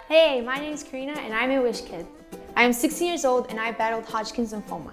Hey, my name is Karina and I'm a wish kid. I am 16 years old and I battled Hodgkin's lymphoma.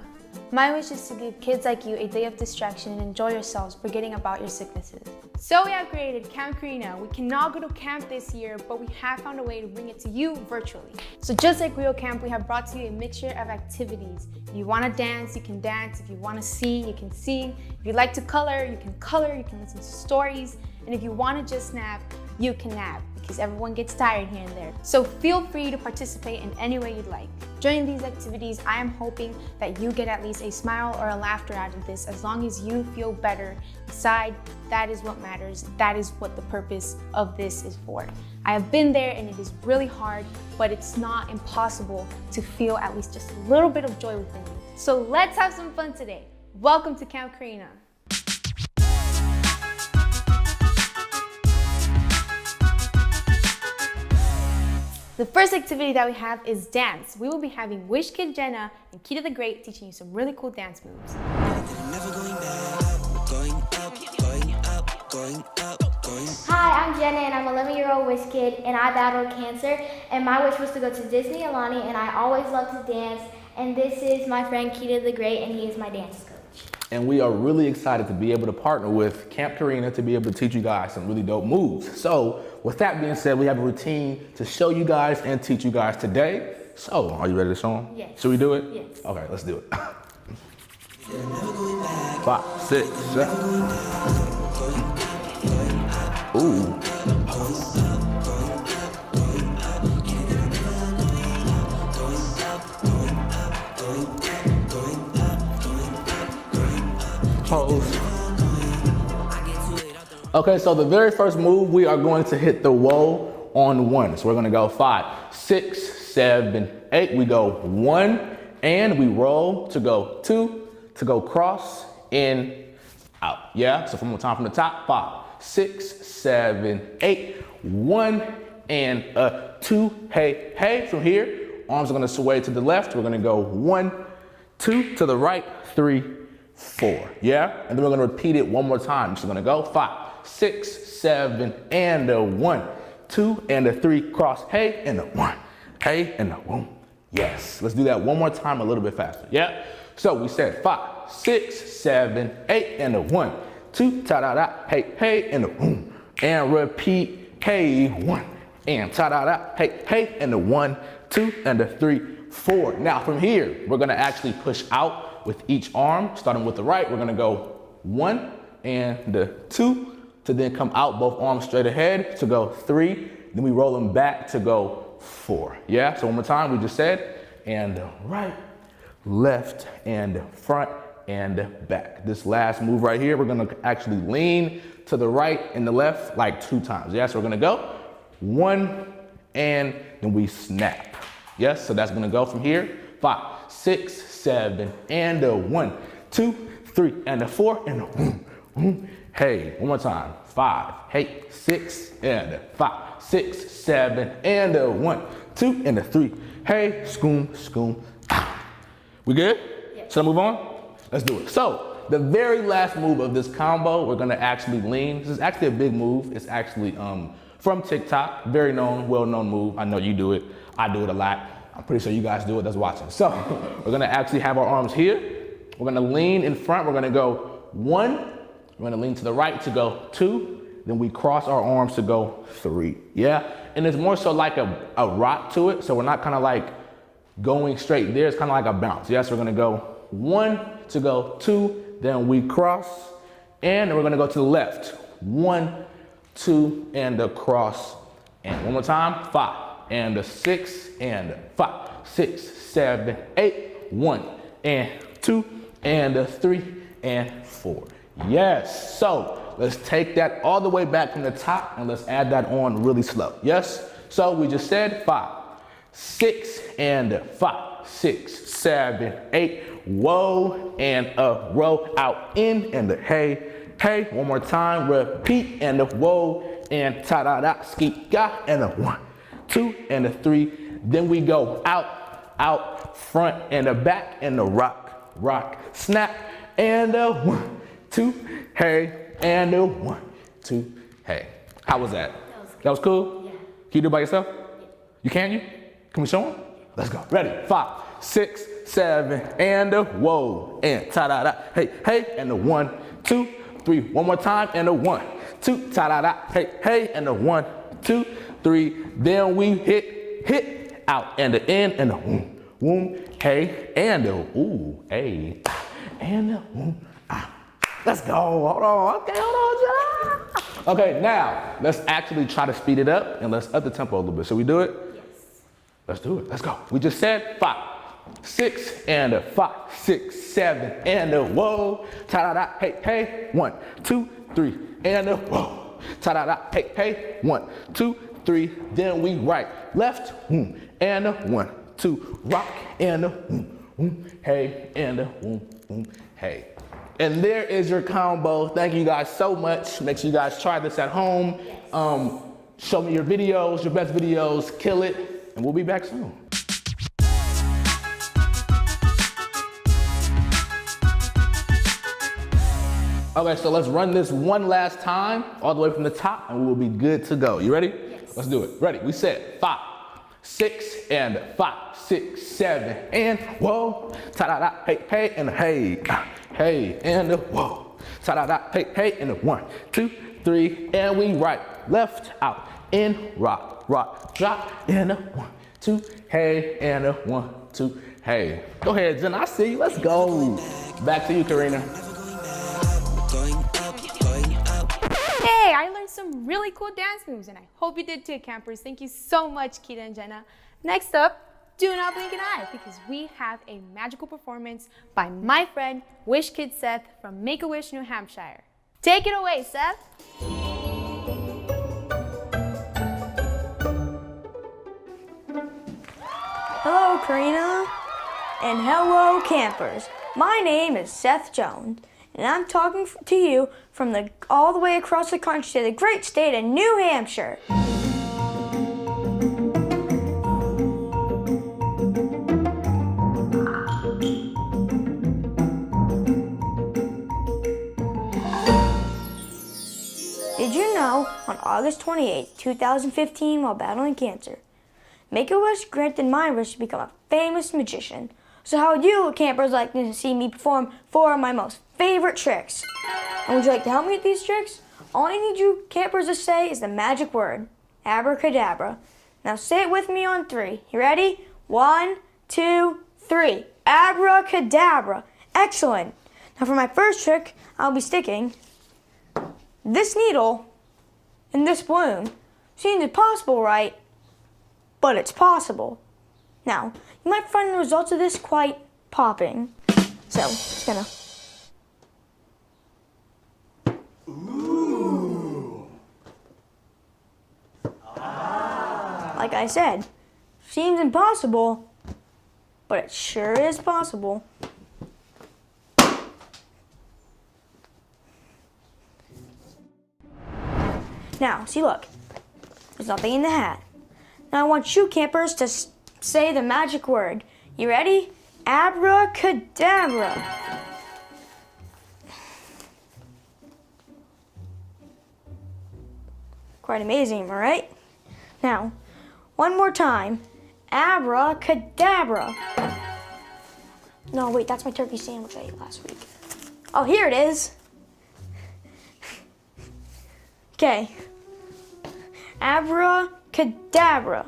My wish is to give kids like you a day of distraction and enjoy yourselves, forgetting about your sicknesses. So we have created Camp Karina. We cannot go to camp this year, but we have found a way to bring it to you virtually. So just like real camp, we have brought to you a mixture of activities. If you want to dance, you can dance. If you want to sing, you can sing. If you like to color, you can listen to stories. And if you want to just nap, you can nap, because everyone gets tired here and there. So feel free to participate in any way you'd like. During these activities, I am hoping that you get at least a smile or a laughter out of this, as long as you feel better inside. That is what matters. That is what the purpose of this is for. I have been there and it is really hard, but it's not impossible to feel at least just a little bit of joy within you. So let's have some fun today. Welcome to Camp Karina. The first activity that we have is dance. We will be having Wish Kid Jenna and Kita the Great teaching you some really cool dance moves. Hi, I'm Jenna and I'm an 11-year-old wish kid and I battled cancer, and my wish was to go to Disney Alani, and I always love to dance, and this is my friend Kita the Great and he is my dance coach. And we are really excited to be able to partner with Camp Karina to be able to teach you guys some really dope moves. So with that being said, we have a routine to show you guys and teach you guys today. So are you ready to show them? Yes. Should we do it? Yes. Okay, let's do it. 5, 6, 7. Ooh. Pose. Okay, so the very first move, we are going to hit the whoa on 1. So we're gonna go 5, 6, 7, 8. We go 1 and we roll to go 2, to go cross, in, out. Yeah, so one more time from the top. 5, 6, 7, 8. 1 and a 2. Hey, hey. From here, arms are gonna sway to the left. We're gonna go 1, 2, to the right, 3, 4. Yeah, and then we're gonna repeat it one more time. So we're gonna go 5, 6, 7, and a 1, 2, and a 3. Cross, hey, and a 1, hey, and a 1. Yes, let's do that one more time, a little bit faster. Yeah, so we said 5, 6, 7, 8, and a 1, 2, ta-da-da, hey, hey, and a 1. And repeat, hey, 1, and ta-da-da, hey, hey, and a 1, 2, and a 3, 4. Now from here, we're gonna actually push out with each arm. Starting with the right, we're gonna go 1 and the 2, to then come out, both arms straight ahead, to go 3, then we roll them back to go 4. Yeah, so one more time, we just said, and right, left, and front, and back. This last move right here, we're gonna actually lean to the right and the left like 2 times. Yeah, so we're gonna go 1, and then we snap. Yes, so that's gonna go from here, 5, 6, 7, and a 1, 2, 3, and a 4, and a hey, one more time. 5, hey, 6, and a 5, 6, 7, and a 1, 2, and a 3. Hey, scoom, scoom. We good? Yes. Should I move on? Let's do it. So the very last move of this combo, we're gonna actually lean. This is actually a big move. It's actually from TikTok, very known, well-known move. I know you do it. I do it a lot. I'm pretty sure you guys do it that's watching. So we're gonna actually have our arms here. We're gonna lean in front. We're gonna go 1. We're gonna lean to the right to go 2. Then we cross our arms to go 3. Yeah, and it's more so like a rock to it. So we're not kind of like going straight there. It's kind of like a bounce. Yes, we're gonna go 1 to go 2. Then we cross, and then we're gonna go to the left. 1, 2, and a cross. And one more time. 5. And a 6, and a 5, 6, 7, 8, 1, and 2, and a 3, and 4. Yes, so let's take that all the way back from the top and let's add that on really slow. Yes, so we just said 5, 6, and a 5, 6, 7, 8, whoa, and a row out, in, and a hey, hey, one more time, repeat, and a whoa, and ta-da-da, ski-ga, and a 1, 2, and a 3. Then we go out, out, front, and a back, and a rock, rock, snap, and a 1, 2, hey, and a 1, 2, hey. How was that? That was good. That was cool? Yeah. Can you do it by yourself? Yeah. You can you? Can we show them? Let's go. Ready? 5, 6, 7, and a whoa. And ta-da-da. Hey, hey, and a 1, 2, 3. One more time, and a 1, 2, ta-da-da. Hey, hey, and a 1, 2, 3. Then we hit out, and the in, and a boom, boom, hey, and a ooh, hey, and a boom, ah. Let's go. Hold on. Okay, hold on. Okay, now let's actually try to speed it up and let's up the tempo a little bit. Should we do it? Yes. Let's do it. Let's go. We just said 5, 6, and a 5, 6, 7, and a whoa. Ta-da-da, hey, hey. 1, 2, 3, and a whoa. Ta-da-da, hey, hey. 1, 2, 3. Then we right, left, and a 1, 2. Rock, and a hey, and a hey. And there is your combo. Thank you guys so much. Make sure you guys try this at home. Yes. Show me your videos, your best videos, kill it, and we'll be back soon. Okay, so let's run this one last time, all the way from the top, and we will be good to go. You ready? Yes. Let's do it. Ready? We said 5, 6, and 5, 6, 7, and whoa. Ta-da-da, hey, hey, and hey. Hey, and a whoa. Ta-da-da, hey, hey, and a 1, 2, 3, and we right, left, out, in, rock, rock, drop, and a 1, 2, hey, and a 1, 2, hey. Go ahead, Jen, I see you, let's go. Back to you, Karina. Hey, I learned some really cool dance moves, and I hope you did too, campers. Thank you so much, Kita and Jenna. Next up, do not blink an eye, because we have a magical performance by my friend, Wish Kid Seth from Make-A-Wish, New Hampshire. Take it away, Seth. Hello, Karina, and hello, campers. My name is Seth Jones, and I'm talking to you from all the way across the country to the great state of New Hampshire. Did you know, on August 28, 2015, while battling cancer, Make-A-Wish granted my wish to become a famous magician. So how would you campers like to see me perform 4 of my most favorite tricks? And would you like to help me with these tricks? All I need you campers to say is the magic word, abracadabra. Now say it with me on 3. You ready? 1, 2, 3. Abracadabra. Excellent. Now for my first trick, I'll be sticking this needle in this balloon. Seems impossible, right? But it's possible. Now, you might find the results of this quite popping. So, just gonna... Ooh. Like I said, seems impossible, but it sure is possible. Now, see, look, there's nothing in the hat. Now I want you campers to say the magic word. You ready? Abracadabra. Quite amazing, am I right? Now, one more time. Abracadabra. No, wait, that's my turkey sandwich I ate last week. Oh, here it is. Okay. Abracadabra.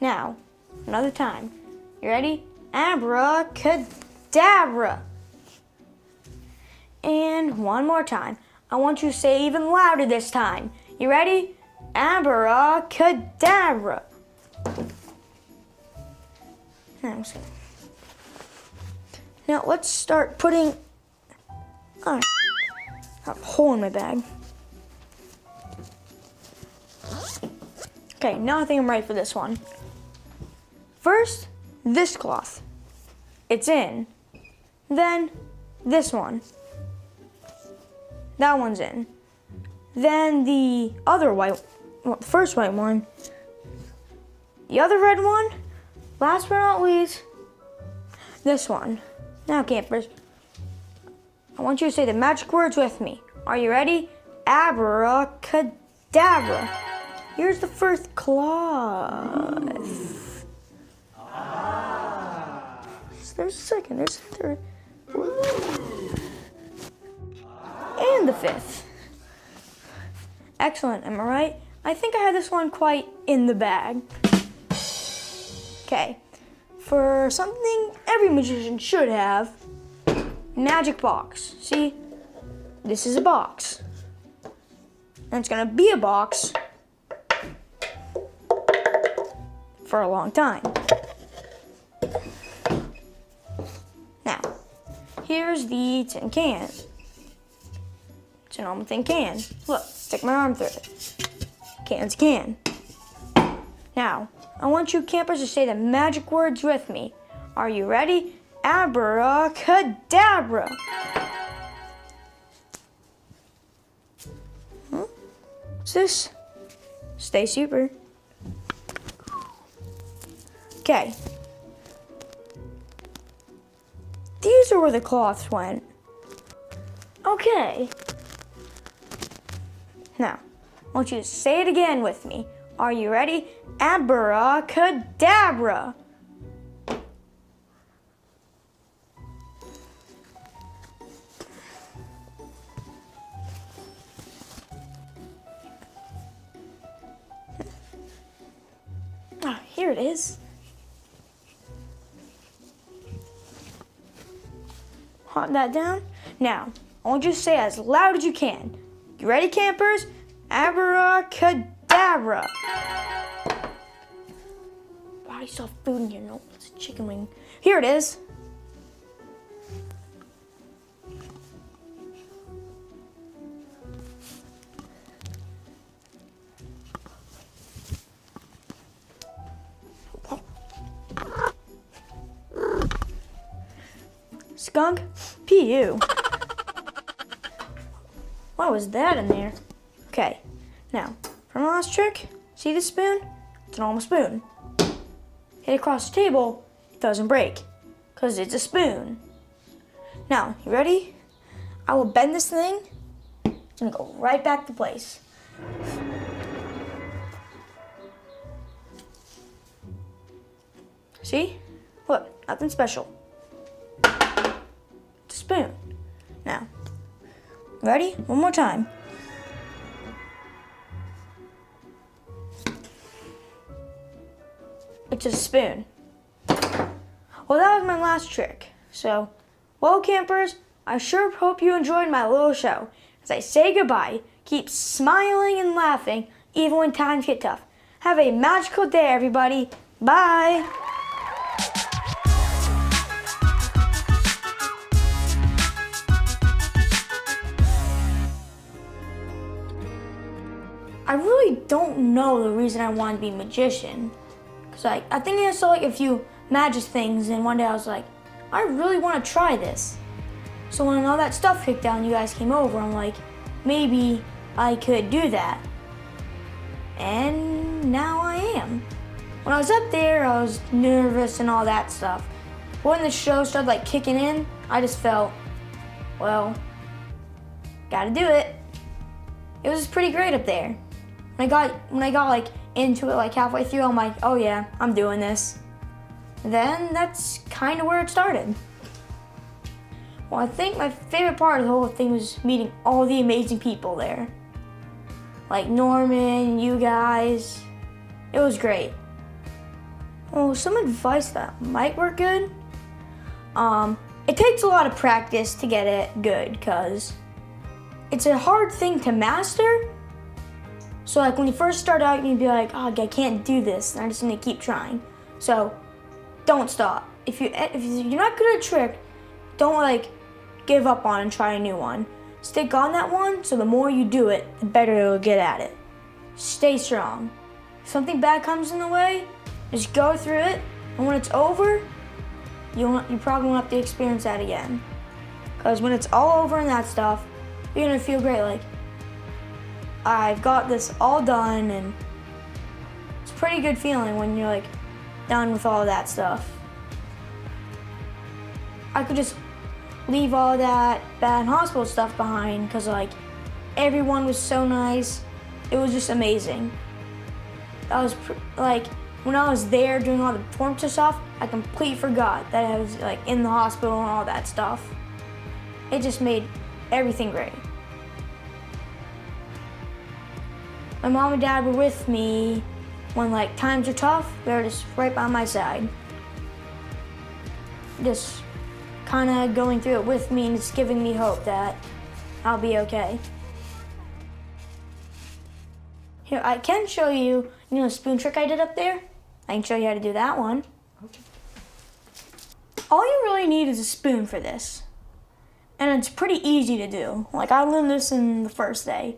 Now, another time. You ready? Abracadabra. And one more time. I want you to say even louder this time. You ready? Abracadabra. Now let's start putting... Oh, got a hole in my bag. Okay, now I think I'm ready for this one. First, this cloth. It's in. Then, this one. That one's in. Then the other white, well, the first white one. The other red one. Last but not least, this one. Now, campers, I want you to say the magic words with me. Are you ready? Abracadabra. Here's the first cloth. So there's a second, there's a third. And the fifth. Excellent, am I right? I think I had this one quite in the bag. Okay, for something every magician should have, magic box. See, this is a box. And it's gonna be a box for a long time. Now, here's the tin can. It's a normal tin can. Look, stick my arm through it. Can's a can. Now, I want you campers to say the magic words with me. Are you ready? Abracadabra. What's this? Stay super. Okay. These are where the cloths went. Okay. Now, I want you to say it again with me. Are you ready? Abracadabra. Ah, here it is. Hot that down. Now, I want you to say it as loud as you can. You ready, campers? Abracadabra. I saw food in here. No, it's a chicken wing. Here it is. Skunk? P.U. What was that in there? Okay, now, for my last trick, see this spoon? It's a normal spoon. Hit it across the table, it doesn't break, because it's a spoon. Now, you ready? I will bend this thing, it's gonna go right back to place. See? Look, nothing special. It's a spoon. Now, ready? One more time. It's a spoon. Well, that was my last trick. So, well, campers, I sure hope you enjoyed my little show. As I say goodbye, keep smiling and laughing, even when times get tough. Have a magical day, everybody. Bye. I really don't know the reason I wanted to be a magician. Cause I think I saw like a few magic things, and one day I was like, I really want to try this. So when all that stuff kicked down, you guys came over, I'm like, maybe I could do that. And now I am. When I was up there, I was nervous and all that stuff. But when the show started like kicking in, I just felt, well, gotta do it. It was pretty great up there. When I got like into it like halfway through, I'm like, oh yeah, I'm doing this. Then that's kind of where it started. Well, I think my favorite part of the whole thing was meeting all the amazing people there. Like Norman, you guys. It was great. Well, some advice that might work good. It takes a lot of practice to get it good, because it's a hard thing to master. So like when you first start out, you'd be like, oh, I can't do this, and I just need to keep trying. So don't stop. If you're not good at a trick, don't like give up on it and try a new one. Stick on that one, so the more you do it, the better you'll get at it. Stay strong. If something bad comes in the way, just go through it, and when it's over, you probably won't have to experience that again. Because when it's all over and that stuff, you're gonna feel great, like, I've got this all done, and it's a pretty good feeling when you're like done with all that stuff. I could just leave all that bad hospital stuff behind, because like everyone was so nice. It was just amazing. like, when I was there doing all the performance stuff, I completely forgot that I was like in the hospital and all that stuff. It just made everything great. My mom and dad were with me when like times are tough. They were just right by my side. Just kind of going through it with me and just giving me hope that I'll be okay. Here, I can show you, the spoon trick I did up there? I can show you how to do that one. Okay. All you really need is a spoon for this. And it's pretty easy to do. Like, I learned this in the first day.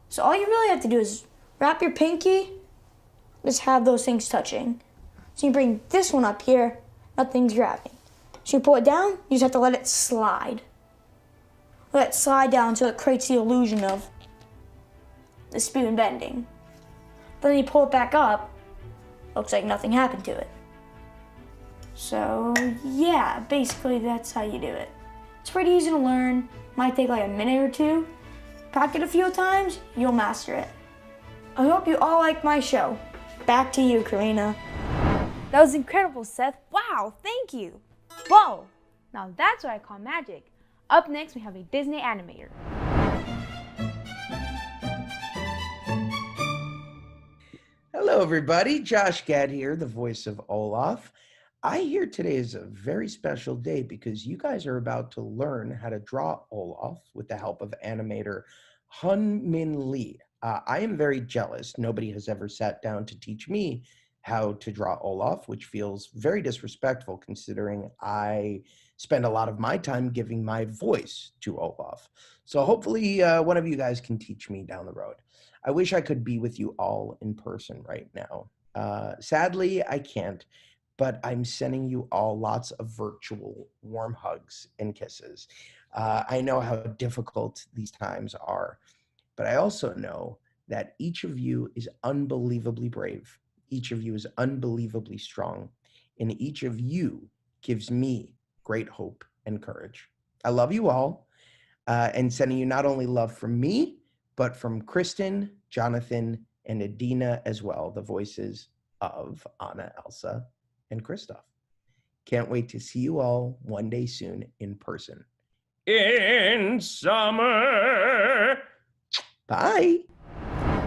So all you really have to do is wrap your pinky, just have those things touching. So you bring this one up here, nothing's grabbing. So you pull it down, you just have to let it slide. Let it slide down until it creates the illusion of the spoon bending. Then you pull it back up, looks like nothing happened to it. So yeah, basically that's how you do it. It's pretty easy to learn, might take like a minute or two. Practice it a few times, you'll master it. I hope you all like my show. Back to you, Karina. That was incredible, Seth. Wow, thank you. Whoa, now that's what I call magic. Up next, we have a Disney animator. Hello, everybody. Josh Gad here, the voice of Olaf. I hear today is a very special day because you guys are about to learn how to draw Olaf with the help of animator Hun Min Lee. I am very jealous. Nobody has ever sat down to teach me how to draw Olaf, which feels very disrespectful considering I spend a lot of my time giving my voice to Olaf. So hopefully one of you guys can teach me down the road. I wish I could be with you all in person right now. Sadly, I can't, but I'm sending you all lots of virtual warm hugs and kisses. I know how difficult these times are, but I also know that each of you is unbelievably brave. Each of you is unbelievably strong, and each of you gives me great hope and courage. I love you all, and sending you not only love from me, but from Kristen, Jonathan, and Adina as well, the voices of Anna, Elsa, and Kristoff. Can't wait to see you all one day soon in person. In summer. Bye.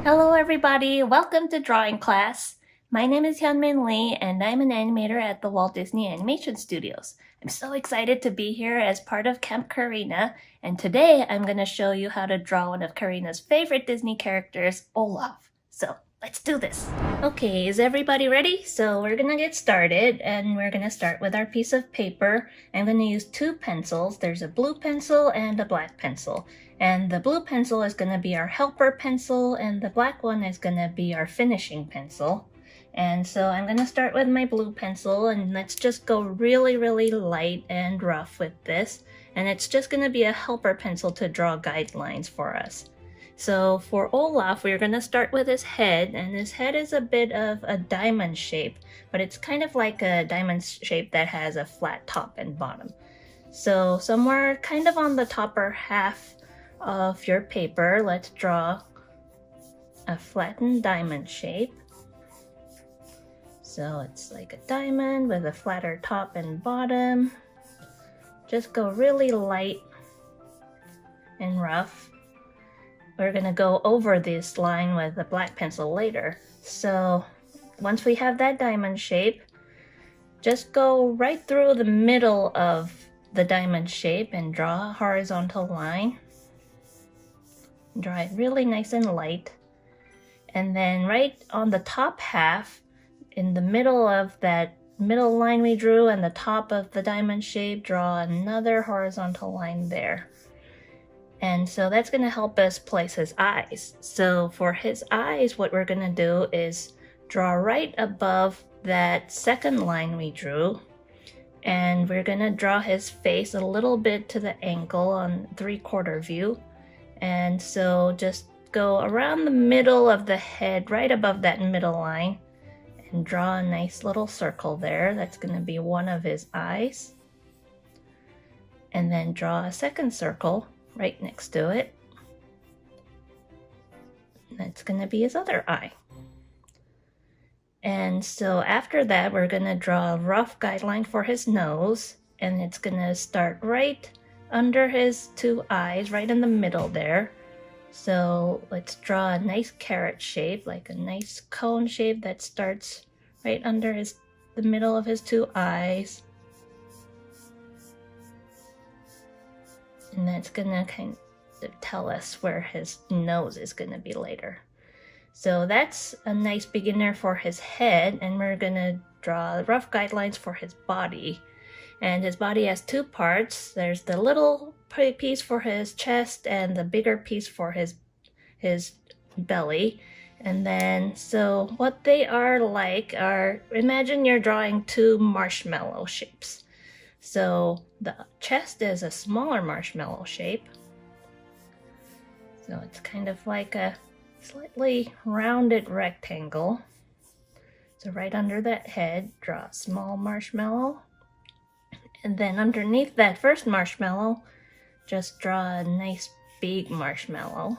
Hello everybody, welcome to drawing class. My name is Hyunmin Lee and I'm an animator at the Walt Disney Animation Studios. I'm so excited to be here as part of Camp Karina, and today I'm going to show you how to draw one of Karina's favorite Disney characters, Olaf. So let's do this. Okay, is everybody ready? So we're going to get started, and we're going to start with our piece of paper. I'm going to use two pencils. There's a blue pencil and a black pencil. And the blue pencil is going to be our helper pencil, and the black one is going to be our finishing pencil. And so I'm going to start with my blue pencil, and let's just go really, really light and rough with this. And it's just going to be a helper pencil to draw guidelines for us. So for Olaf, we're going to start with his head, and his head is a bit of a diamond shape, but it's kind of like a diamond shape that has a flat top and bottom. So somewhere kind of on the topper half of your paper, let's draw a flattened diamond shape. So it's like a diamond with a flatter top and bottom. Just go really light and rough. We're gonna go over this line with a black pencil later. So once we have that diamond shape, just go right through the middle of the diamond shape and draw a horizontal line. Draw it really nice and light. And then right on the top half, in the middle of that middle line we drew and the top of the diamond shape, draw another horizontal line there. And so that's going to help us place his eyes. So for his eyes, what we're going to do is draw right above that second line we drew. And we're going to draw his face a little bit to the angle on 3/4 view. And so just go around the middle of the head, right above that middle line, and draw a nice little circle there. That's going to be one of his eyes. And then draw a second circle right next to it. That's going to be his other eye. And so after that, we're gonna draw a rough guideline for his nose, and it's gonna start right under his two eyes, right in the middle there. So let's draw a nice carrot shape, like a nice cone shape that starts right under the middle of his two eyes. And that's gonna kind of tell us where his nose is gonna be later. So that's a nice beginner for his head, and we're gonna draw rough guidelines for his body. And his body has two parts. There's the little piece for his chest and the bigger piece for his belly. And then, so what they are like are, imagine you're drawing two marshmallow shapes. So the chest is a smaller marshmallow shape. So it's kind of like a slightly rounded rectangle. So right under that head, draw a small marshmallow. And then underneath that first marshmallow, just draw a nice big marshmallow.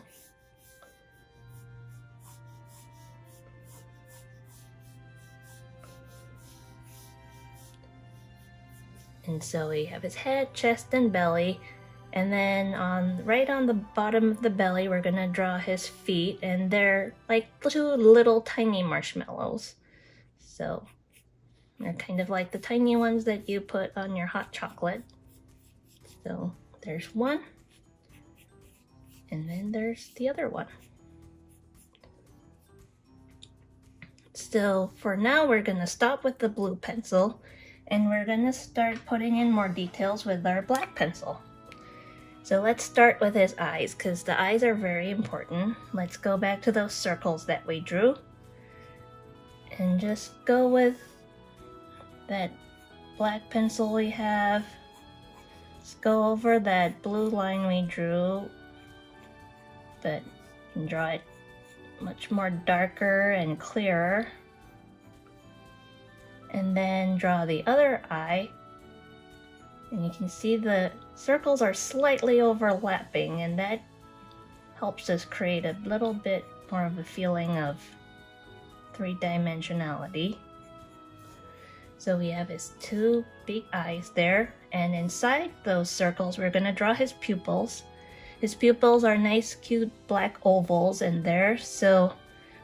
And so we have his head, chest, and belly. And then right on the bottom of the belly, we're gonna draw his feet, and they're like two little tiny marshmallows. So they're kind of like the tiny ones that you put on your hot chocolate. So there's one, and then there's the other one. So for now, we're gonna stop with the blue pencil, and we're gonna start putting in more details with our black pencil. So let's start with his eyes, because the eyes are very important. Let's go back to those circles that we drew, and just go with that black pencil we have. Let's go over that blue line we drew, but you can draw it much more darker and clearer. And then draw the other eye, and you can see the circles are slightly overlapping, and that helps us create a little bit more of a feeling of three-dimensionality. So we have his two big eyes there, and inside those circles we're going to draw his pupils. His pupils are nice cute black ovals in there, so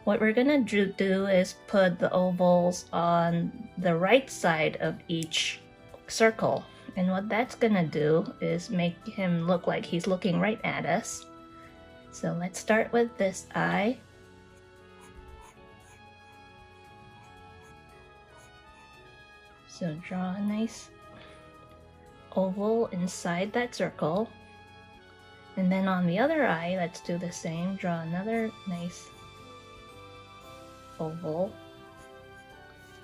what we're gonna do is put the ovals on the right side of each circle. And what that's gonna do is make him look like he's looking right at us. So let's start with this eye. So draw a nice oval inside that circle. And then on the other eye, let's do the same. Draw another nice oval.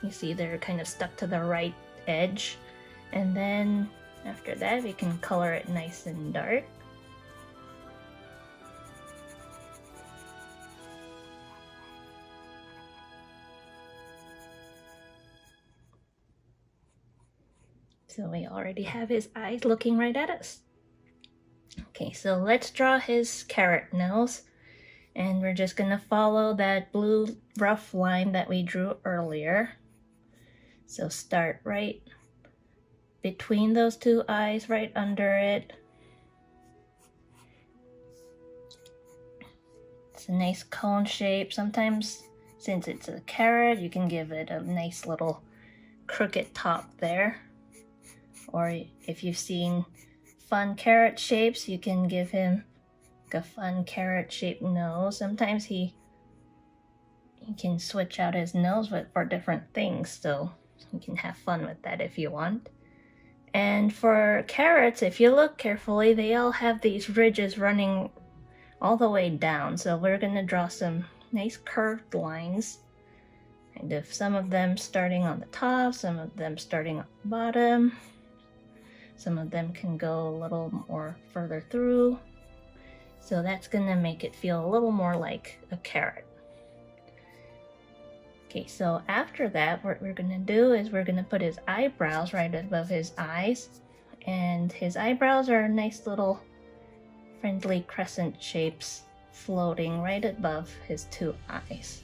You see they're kind of stuck to the right edge, and then after that we can color it nice and dark. So we already have his eyes looking right at us. Okay, so let's draw his carrot nose. And we're just gonna follow that blue rough line that we drew earlier. So start right between those two eyes, right under it. It's a nice cone shape. Sometimes, since it's a carrot, you can give it a nice little crooked top there. Or if you've seen fun carrot shapes, you can give him a fun carrot shaped nose. Sometimes he can switch out his nose for different things, so you can have fun with that if you want. And for carrots, if you look carefully, they all have these ridges running all the way down. So we're gonna draw some nice curved lines, kind of some of them starting on the top, some of them starting on the bottom. Some of them can go a little more further through. So that's gonna make it feel a little more like a carrot. Okay, so after that, what we're gonna do is we're gonna put his eyebrows right above his eyes. And his eyebrows are nice little friendly crescent shapes floating right above his two eyes.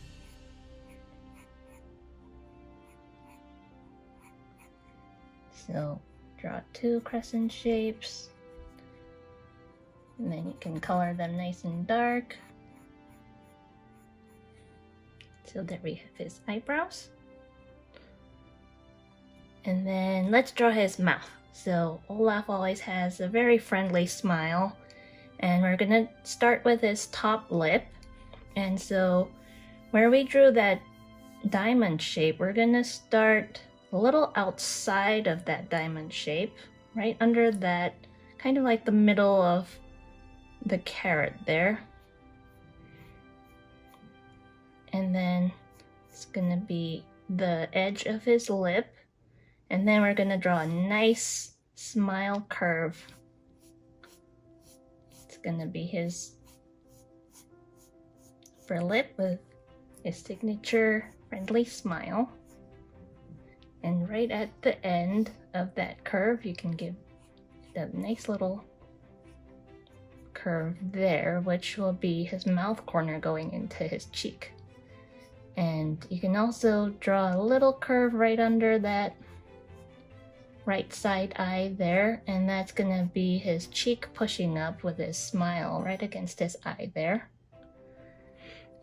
So draw 2 crescent shapes, and then you can color them nice and dark. So there we have his eyebrows. And then let's draw his mouth. So Olaf always has a very friendly smile, and we're gonna start with his top lip. And so where we drew that diamond shape, we're gonna start a little outside of that diamond shape, right under that, kind of like the middle of the carrot there. And then it's gonna be the edge of his lip, and then we're gonna draw a nice smile curve. It's gonna be his upper lip with his signature friendly smile. And right at the end of that curve, you can give a nice little curve there, which will be his mouth corner going into his cheek. And you can also draw a little curve right under that right side eye there, and that's gonna be his cheek pushing up with his smile right against his eye there.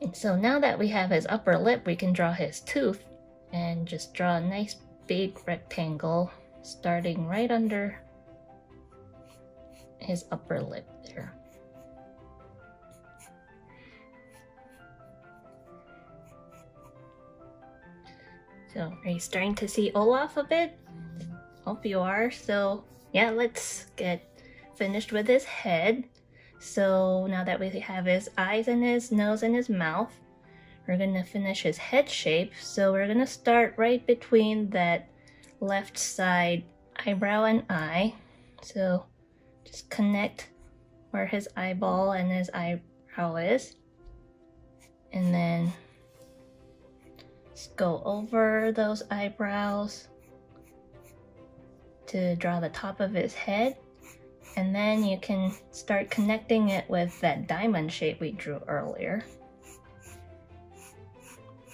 And so now that we have his upper lip, we can draw his tooth and just draw a nice big rectangle starting right under his upper lip there. So are you starting to see Olaf a bit? Hope you are. So yeah, let's get finished with his head. So now that we have his eyes and his nose and his mouth, we're gonna finish his head shape. So we're gonna start right between that left side eyebrow and eye. So just connect where his eyeball and his eyebrow is. And then just go over those eyebrows to draw the top of his head. And then you can start connecting it with that diamond shape we drew earlier.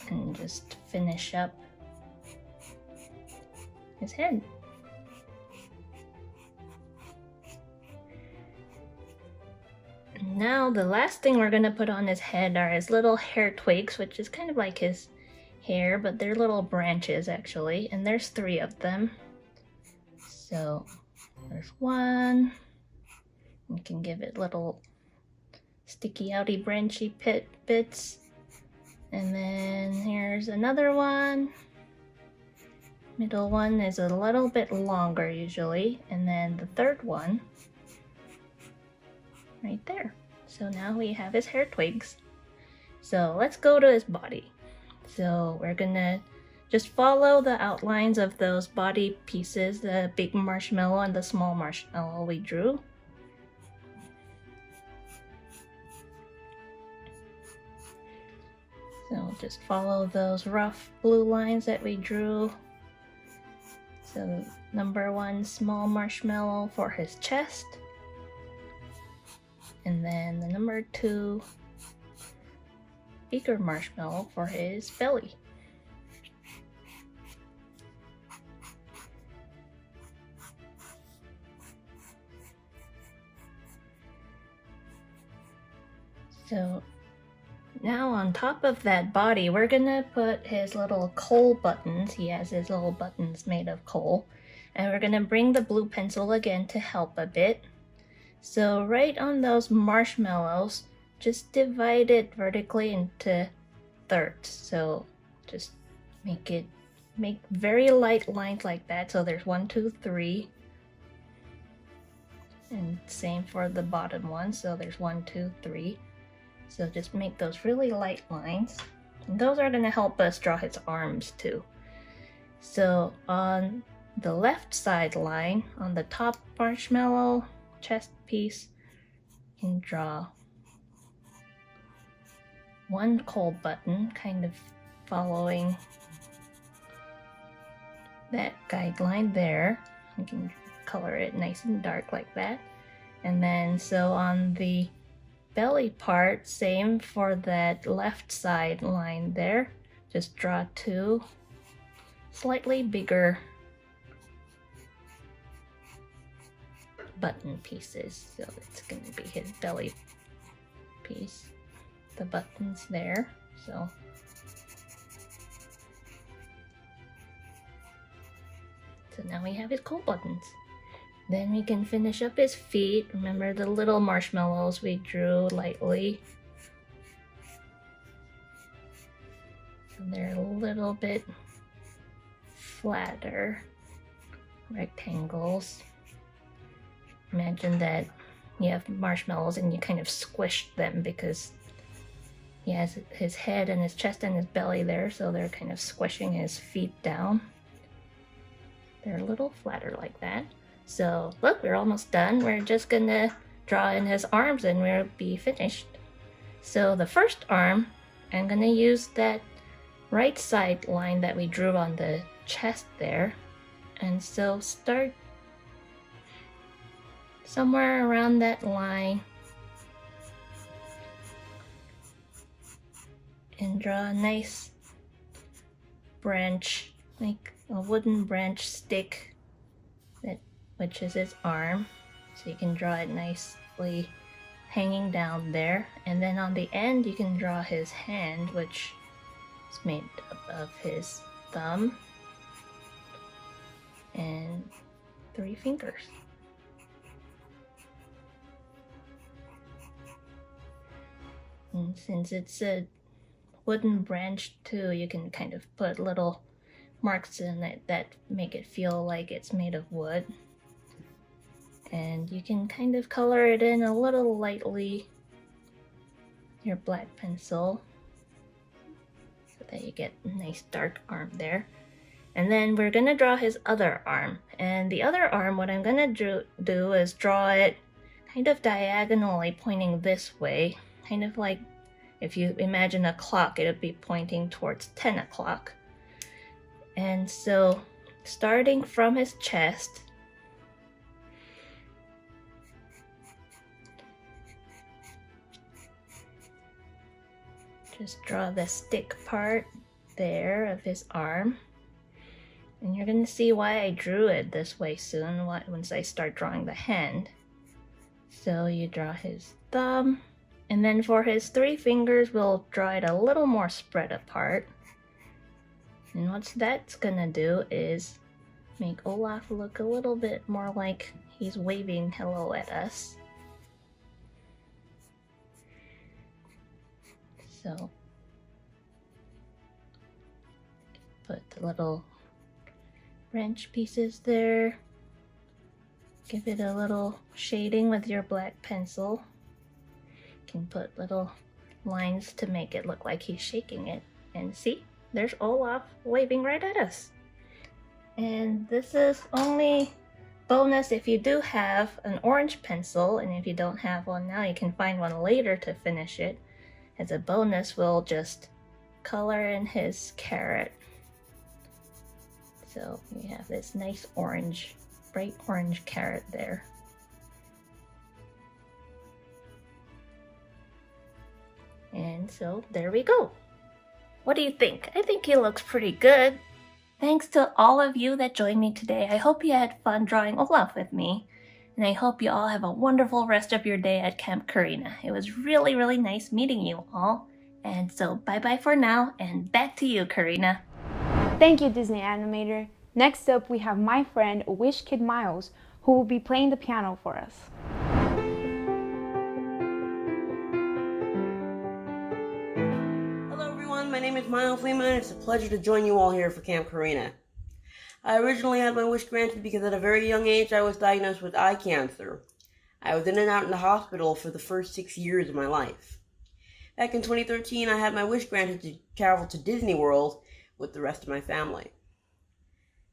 And just finish up his head. Now the last thing we're gonna put on his head are his little hair twigs, which is kind of like his hair, but they're little branches actually, and there's 3 of them. So there's one. You can give it little sticky outy branchy bits. And then here's another one. Middle one is a little bit longer usually. And then the third one right there. So now we have his hair twigs. So let's go to his body. So we're gonna just follow the outlines of those body pieces, the big marshmallow and the small marshmallow we drew. So just follow those rough blue lines that we drew. So number 1 small marshmallow for his chest. And then the number 2 bigger marshmallow for his belly. So now on top of that body, we're gonna put his little coal buttons. He has his little buttons made of coal. And we're gonna bring the blue pencil again to help a bit. So right on those marshmallows, just divide it vertically into thirds. So just make very light lines like that. So there's 1, 2, 3. And same for the bottom one. So there's 1, 2, 3. So just make those really light lines. And those are going to help us draw his arms too. So on the left side line, on the top marshmallow chest piece, you can draw 1 coal button, kind of following that guideline there. You can color it nice and dark like that. And then so on the belly part, same for that left side line there. Just draw 2 slightly bigger button pieces. So it's going to be his belly piece. The buttons there. So now we have his coat buttons. Then we can finish up his feet. Remember the little marshmallows we drew lightly? So they're a little bit flatter rectangles. Imagine that you have marshmallows and you kind of squish them because he has his head and his chest and his belly there, so they're kind of squishing his feet down. They're a little flatter like that. So look, we're almost done. We're just gonna draw in his arms and we'll be finished. So the first arm, I'm gonna use that right side line that we drew on the chest there. And so start somewhere around that line and draw a nice branch, like a wooden branch stick, which is his arm. So you can draw it nicely hanging down there. And then on the end you can draw his hand, which is made up of his thumb and 3 fingers. And since it's a wooden branch too, you can kind of put little marks in it that make it feel like it's made of wood. And you can kind of color it in a little lightly, your black pencil, so that you get a nice dark arm there. And then we're gonna draw his other arm. And the other arm, what I'm gonna do is draw it kind of diagonally pointing this way, kind of like if you imagine a clock, it would be pointing towards 10 o'clock. And so starting from his chest, just draw the stick part there of his arm. And you're gonna see why I drew it this way soon, once I start drawing the hand. So you draw his thumb, and then for his 3 fingers, we'll draw it a little more spread apart. And what that's gonna do is make Olaf look a little bit more like he's waving hello at us. So put the little branch pieces there. Give it a little shading with your black pencil. You can put little lines to make it look like he's shaking it. And see, there's Olaf waving right at us. And this is only bonus if you do have an orange pencil, and if you don't have one now, you can find one later to finish it. As a bonus, we'll just color in his carrot. So we have this nice orange, bright orange carrot there. And so there we go. What do you think? I think he looks pretty good. Thanks to all of you that joined me today. I hope you had fun drawing Olaf with me. And I hope you all have a wonderful rest of your day at Camp Karina. It was really, really nice meeting you all. And so bye-bye for now, and back to you, Karina. Thank you, Disney Animator. Next up, we have my friend Wish Kid Miles, who will be playing the piano for us. Hello everyone, my name is Miles Lehman, and it's a pleasure to join you all here for Camp Karina. I originally had my wish granted because at a very young age I was diagnosed with eye cancer. I was in and out in the hospital for the first 6 years of my life. Back in 2013, I had my wish granted to travel to Disney World with the rest of my family.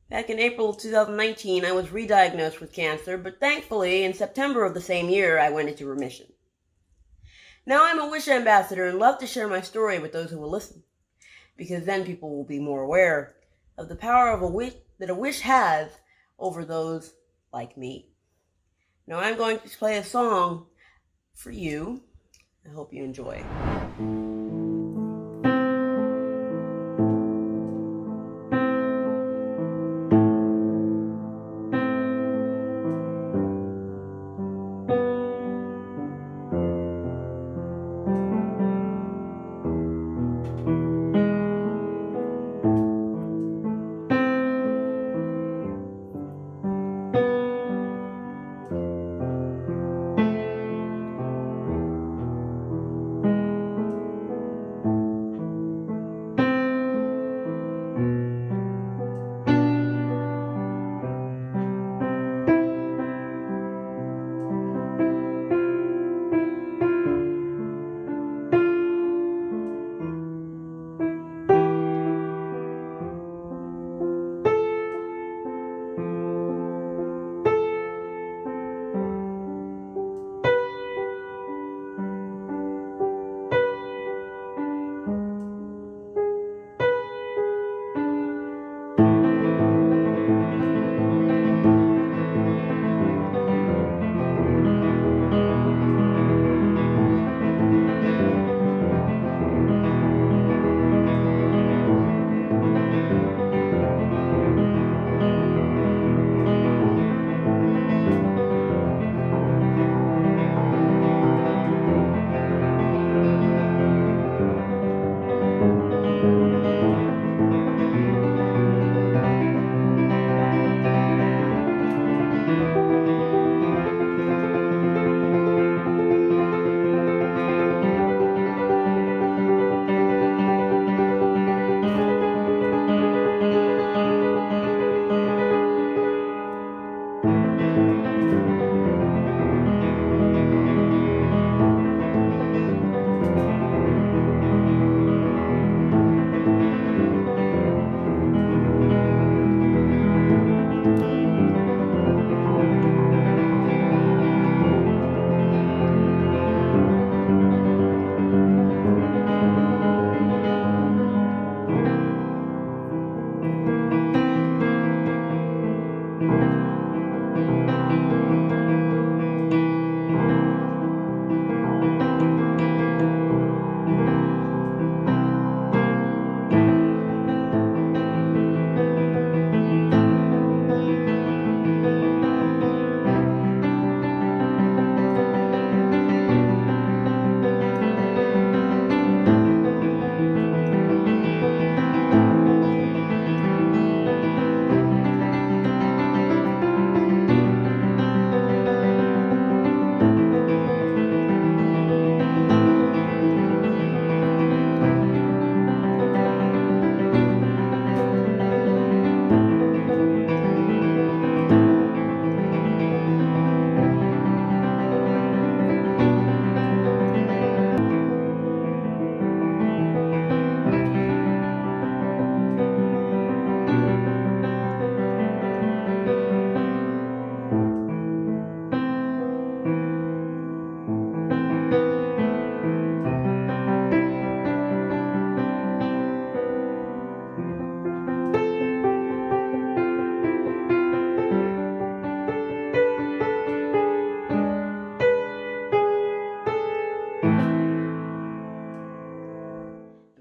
Back in April of 2019, I was re-diagnosed with cancer, but thankfully, in September of the same year, I went into remission. Now I'm a wish ambassador and love to share my story with those who will listen, because then people will be more aware of the power of a wish that a wish has over those like me. Now I'm going to play a song for you. I hope you enjoy.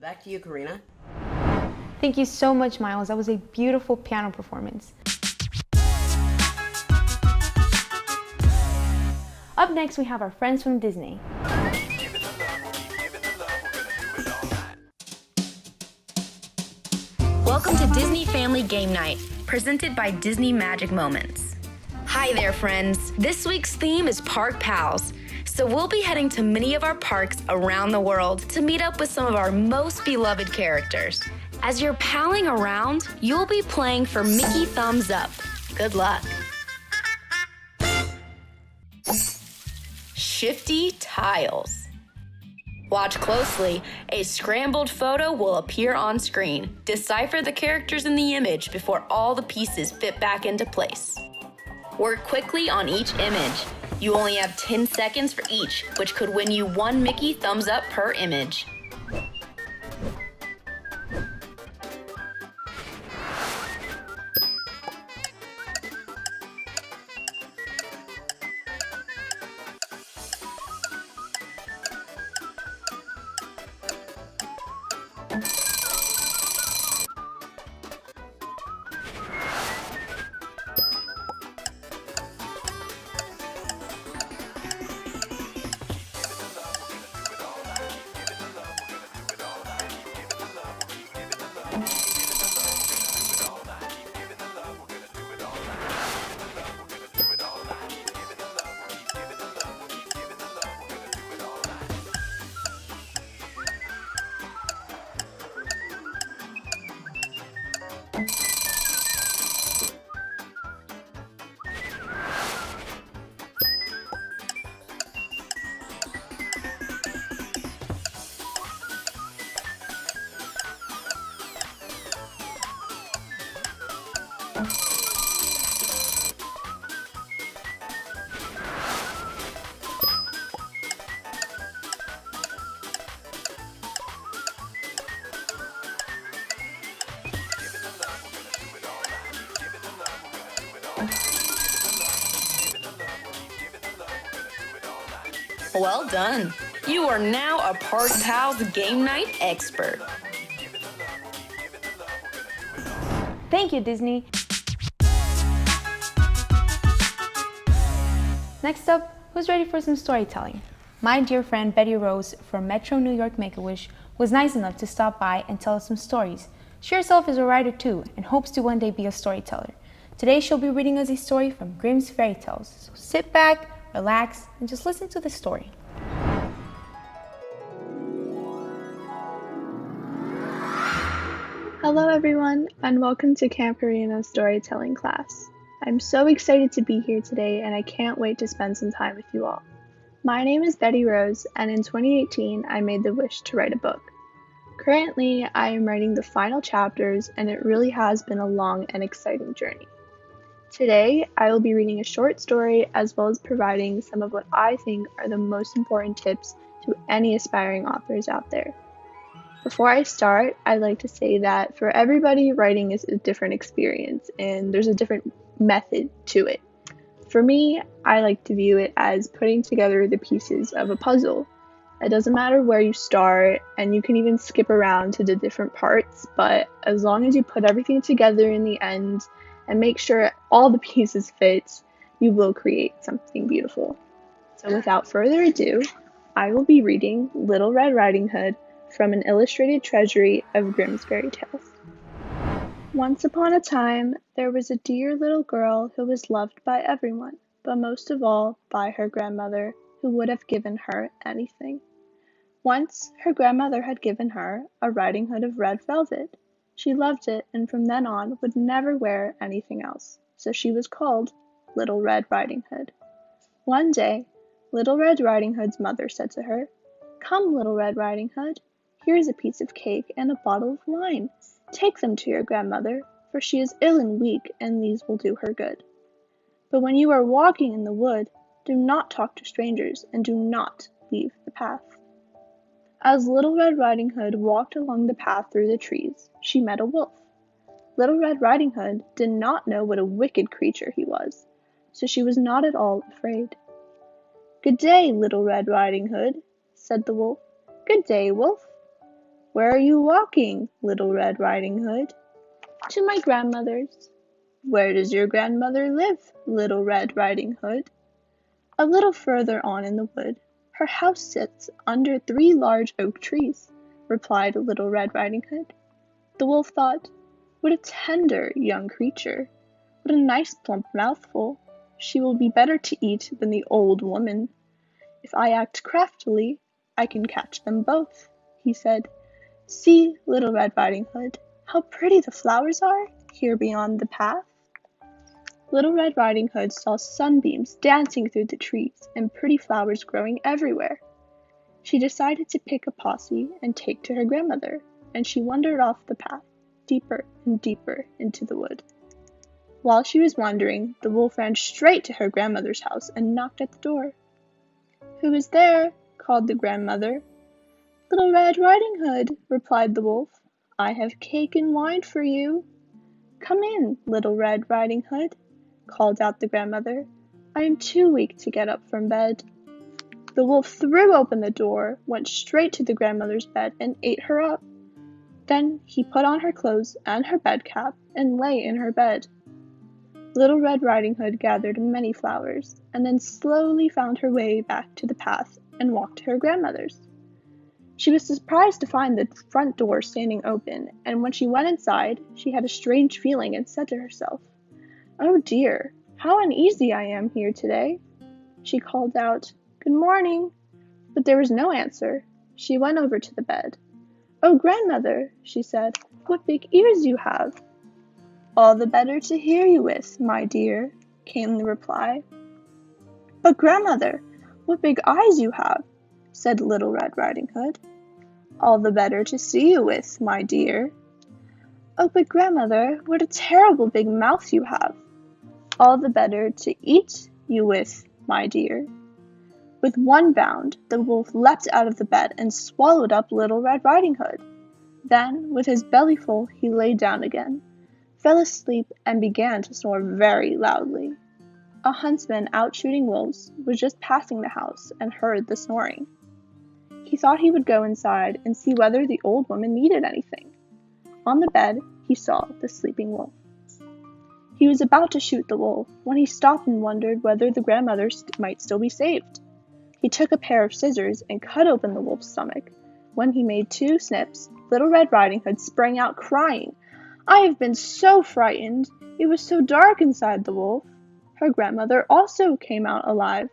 Back to you, Karina. Thank you so much, Miles. That was a beautiful piano performance. Up next, we have our friends from Disney. Welcome to Disney Family Game Night, presented by Disney Magic Moments. Hi there, friends. This week's theme is Park Pals. So we'll be heading to many of our parks around the world to meet up with some of our most beloved characters. As you're palling around, you'll be playing for Mickey Thumbs Up. Good luck. Shifty tiles. Watch closely. A scrambled photo will appear on screen. Decipher the characters in the image before all the pieces fit back into place. Work quickly on each image. You only have 10 seconds for each, which could win you 1 Mickey thumbs up per image. Well done. You are now a Park Pals Game Night expert. Thank you, Disney. Next up, who's ready for some storytelling? My dear friend Betty Rose from Metro New York Make-A-Wish was nice enough to stop by and tell us some stories. She herself is a writer too and hopes to one day be a storyteller. Today she'll be reading us a story from Grimm's Fairy Tales. So sit back, relax, and just listen to the story. Hello everyone, and welcome to Camp Karina's storytelling class. I'm so excited to be here today, and I can't wait to spend some time with you all. My name is Betty Rose, and in 2018 I made the wish to write a book. Currently, I am writing the final chapters, and it really has been a long and exciting journey. Today, I will be reading a short story as well as providing some of what I think are the most important tips to any aspiring authors out there. Before I start, I'd like to say that for everybody, writing is a different experience and there's a different method to it. For me, I like to view it as putting together the pieces of a puzzle. It doesn't matter where you start, and you can even skip around to the different parts, but as long as you put everything together in the end and make sure all the pieces fit, you will create something beautiful. So without further ado, I will be reading Little Red Riding Hood from an illustrated treasury of Grimm's Fairy Tales. Once upon a time, there was a dear little girl who was loved by everyone, but most of all by her grandmother, who would have given her anything. Once, her grandmother had given her a riding hood of red velvet. She loved it, and from then on would never wear anything else, so she was called Little Red Riding Hood. One day, Little Red Riding Hood's mother said to her, "Come, Little Red Riding Hood, here is a piece of cake and a bottle of wine. Take them to your grandmother, for she is ill and weak, and these will do her good. But when you are walking in the wood, do not talk to strangers, and do not leave the path." As Little Red Riding Hood walked along the path through the trees, she met a wolf. Little Red Riding Hood did not know what a wicked creature he was, so she was not at all afraid. "Good day, Little Red Riding Hood," said the wolf. "Good day, wolf." Where are you walking, Little Red Riding Hood? To my grandmother's. Where does your grandmother live, Little Red Riding Hood? A little further on in the wood. Her house sits under 3 large oak trees, replied Little Red Riding Hood. The wolf thought, what a tender young creature. What a nice plump mouthful. She will be better to eat than the old woman. If I act craftily, I can catch them both, he said. See, Little Red Riding Hood, how pretty the flowers are here beyond the path. Little Red Riding Hood saw sunbeams dancing through the trees and pretty flowers growing everywhere. She decided to pick a posse and take to her grandmother, and she wandered off the path, deeper and deeper into the wood. While she was wandering, the wolf ran straight to her grandmother's house and knocked at the door. Who is there? Called the grandmother. Little Red Riding Hood, replied the wolf. I have cake and wine for you. Come in, Little Red Riding Hood, called out the grandmother. I am too weak to get up from bed. The wolf threw open the door, went straight to the grandmother's bed, and ate her up. Then he put on her clothes and her bed cap and lay in her bed. Little Red Riding Hood gathered many flowers, and then slowly found her way back to the path and walked to her grandmother's. She was surprised to find the front door standing open, and when she went inside, she had a strange feeling and said to herself, Oh dear, how uneasy I am here today. She called out, Good morning, but there was no answer. She went over to the bed. Oh, grandmother, she said, what big ears you have. All the better to hear you with, my dear, came the reply. But grandmother, what big eyes you have, said Little Red Riding Hood. All the better to see you with, my dear. Oh, but grandmother, what a terrible big mouth you have. All the better to eat you with, my dear. With one bound, the wolf leapt out of the bed and swallowed up Little Red Riding Hood. Then, with his belly full, he lay down again, fell asleep, and began to snore very loudly. A huntsman out shooting wolves was just passing the house and heard the snoring. He thought he would go inside and see whether the old woman needed anything. On the bed, he saw the sleeping wolf. He was about to shoot the wolf when he stopped and wondered whether the grandmother might still be saved. He took a pair of scissors and cut open the wolf's stomach. When he made 2 snips, Little Red Riding Hood sprang out crying, I have been so frightened. It was so dark inside the wolf. Her grandmother also came out alive,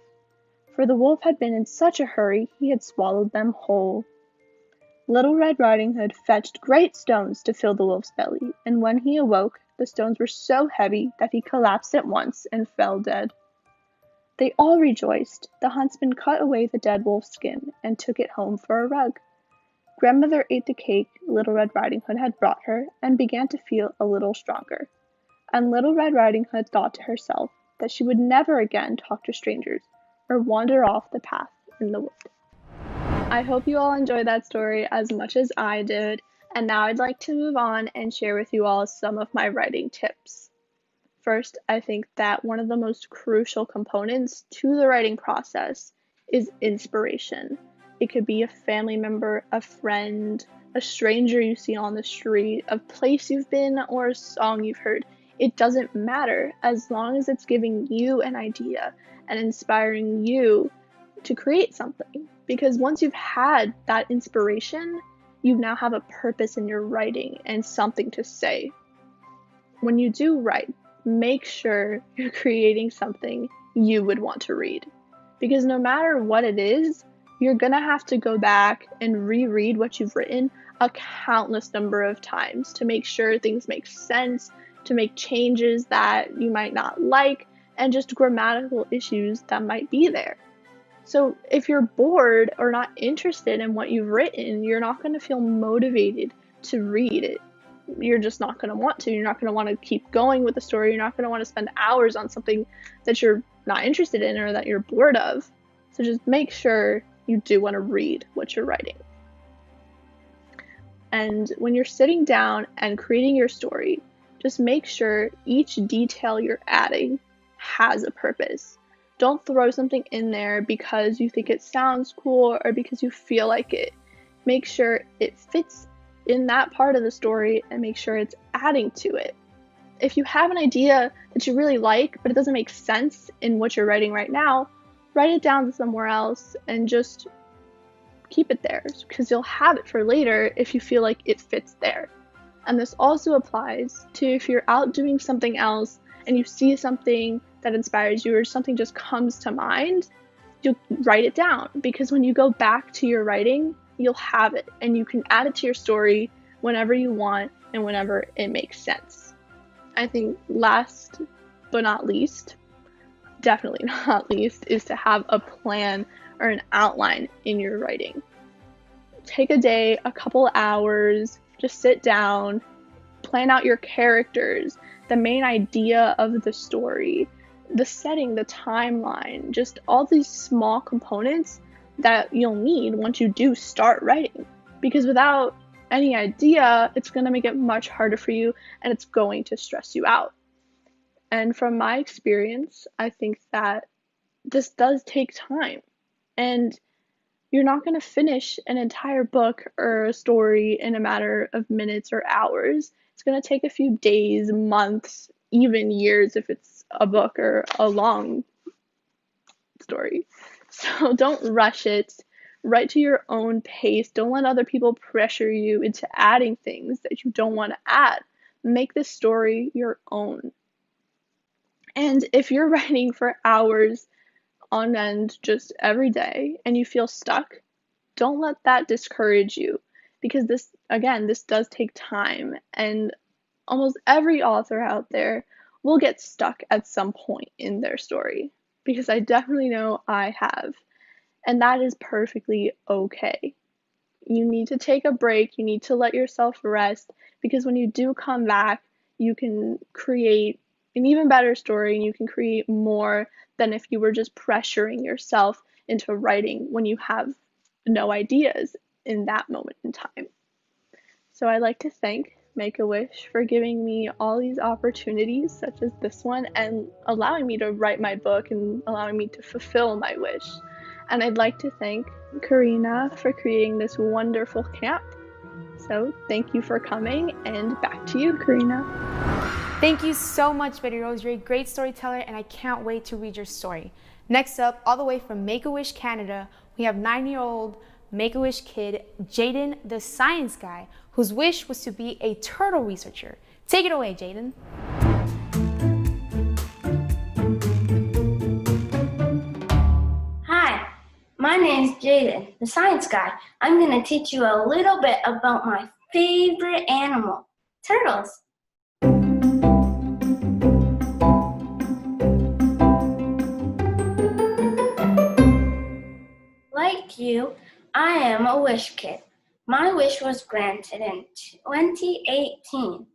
for the wolf had been in such a hurry he had swallowed them whole. Little Red Riding Hood fetched great stones to fill the wolf's belly, and when he awoke, the stones were so heavy that he collapsed at once and fell dead. They all rejoiced. The huntsman cut away the dead wolf's skin and took it home for a rug. Grandmother ate the cake Little Red Riding Hood had brought her and began to feel a little stronger. And Little Red Riding Hood thought to herself that she would never again talk to strangers or wander off the path in the wood. I hope you all enjoyed that story as much as I did, and now I'd like to move on and share with you all some of my writing tips. First, I think that one of the most crucial components to the writing process is inspiration. It could be a family member, a friend, a stranger you see on the street, a place you've been, or a song you've heard. It doesn't matter as long as it's giving you an idea and inspiring you to create something. Because once you've had that inspiration, you now have a purpose in your writing and something to say. When you do write, make sure you're creating something you would want to read. Because no matter what it is, you're gonna have to go back and reread what you've written a countless number of times to make sure things make sense, to make changes that you might not like, and just grammatical issues that might be there. So if you're bored or not interested in what you've written, you're not going to feel motivated to read it. You're just not going to want to. You're not going to want to keep going with the story. You're not going to want to spend hours on something that you're not interested in or that you're bored of. So just make sure you do want to read what you're writing. And when you're sitting down and creating your story, just make sure each detail you're adding has a purpose. Don't throw something in there because you think it sounds cool or because you feel like it. Make sure it fits in that part of the story and make sure it's adding to it. If you have an idea that you really like, but it doesn't make sense in what you're writing right now, write it down somewhere else and just keep it there, because you'll have it for later if you feel like it fits there. And this also applies to if you're out doing something else and you see something that inspires you or something just comes to mind, you write it down, because when you go back to your writing, you'll have it and you can add it to your story whenever you want and whenever it makes sense. I think last but not least, definitely not least, is to have a plan or an outline in your writing. Take a day, a couple hours, just sit down, plan out your characters, the main idea of the story, the setting, the timeline, just all these small components that you'll need once you do start writing. Because without any idea, it's going to make it much harder for you and it's going to stress you out. And from my experience, I think that this does take time. And you're not going to finish an entire book or a story in a matter of minutes or hours. It's going to take a few days, months, even years if it's a book or a long story. So don't rush it. Write to your own pace. Don't let other people pressure you into adding things that you don't want to add. Make this story your own. And if you're writing for hours on end just every day and you feel stuck, don't let that discourage you, because this does take time, and almost every author out there will get stuck at some point in their story, because I definitely know I have, and that is perfectly okay. You need to take a break, you need to let yourself rest, because when you do come back, you can create an even better story and you can create more than if you were just pressuring yourself into writing when you have no ideas in that moment in time. So I'd like to thank Make-A-Wish for giving me all these opportunities such as this one and allowing me to write my book and allowing me to fulfill my wish. And I'd like to thank Karina for creating this wonderful camp. So thank you for coming, and back to you, Karina. Thank you so much, Betty Rose. You're a great storyteller, and I can't wait to read your story. Next up, all the way from Make-A-Wish, Canada, we have 9-year-old Make-A-Wish kid, Jaden the science guy, whose wish was to be a turtle researcher. Take it away, Jaden. Hi, my name's Jaden, the science guy. I'm going to teach you a little bit about my favorite animal, turtles. Like you, I am a wish kid. My wish was granted in 2018.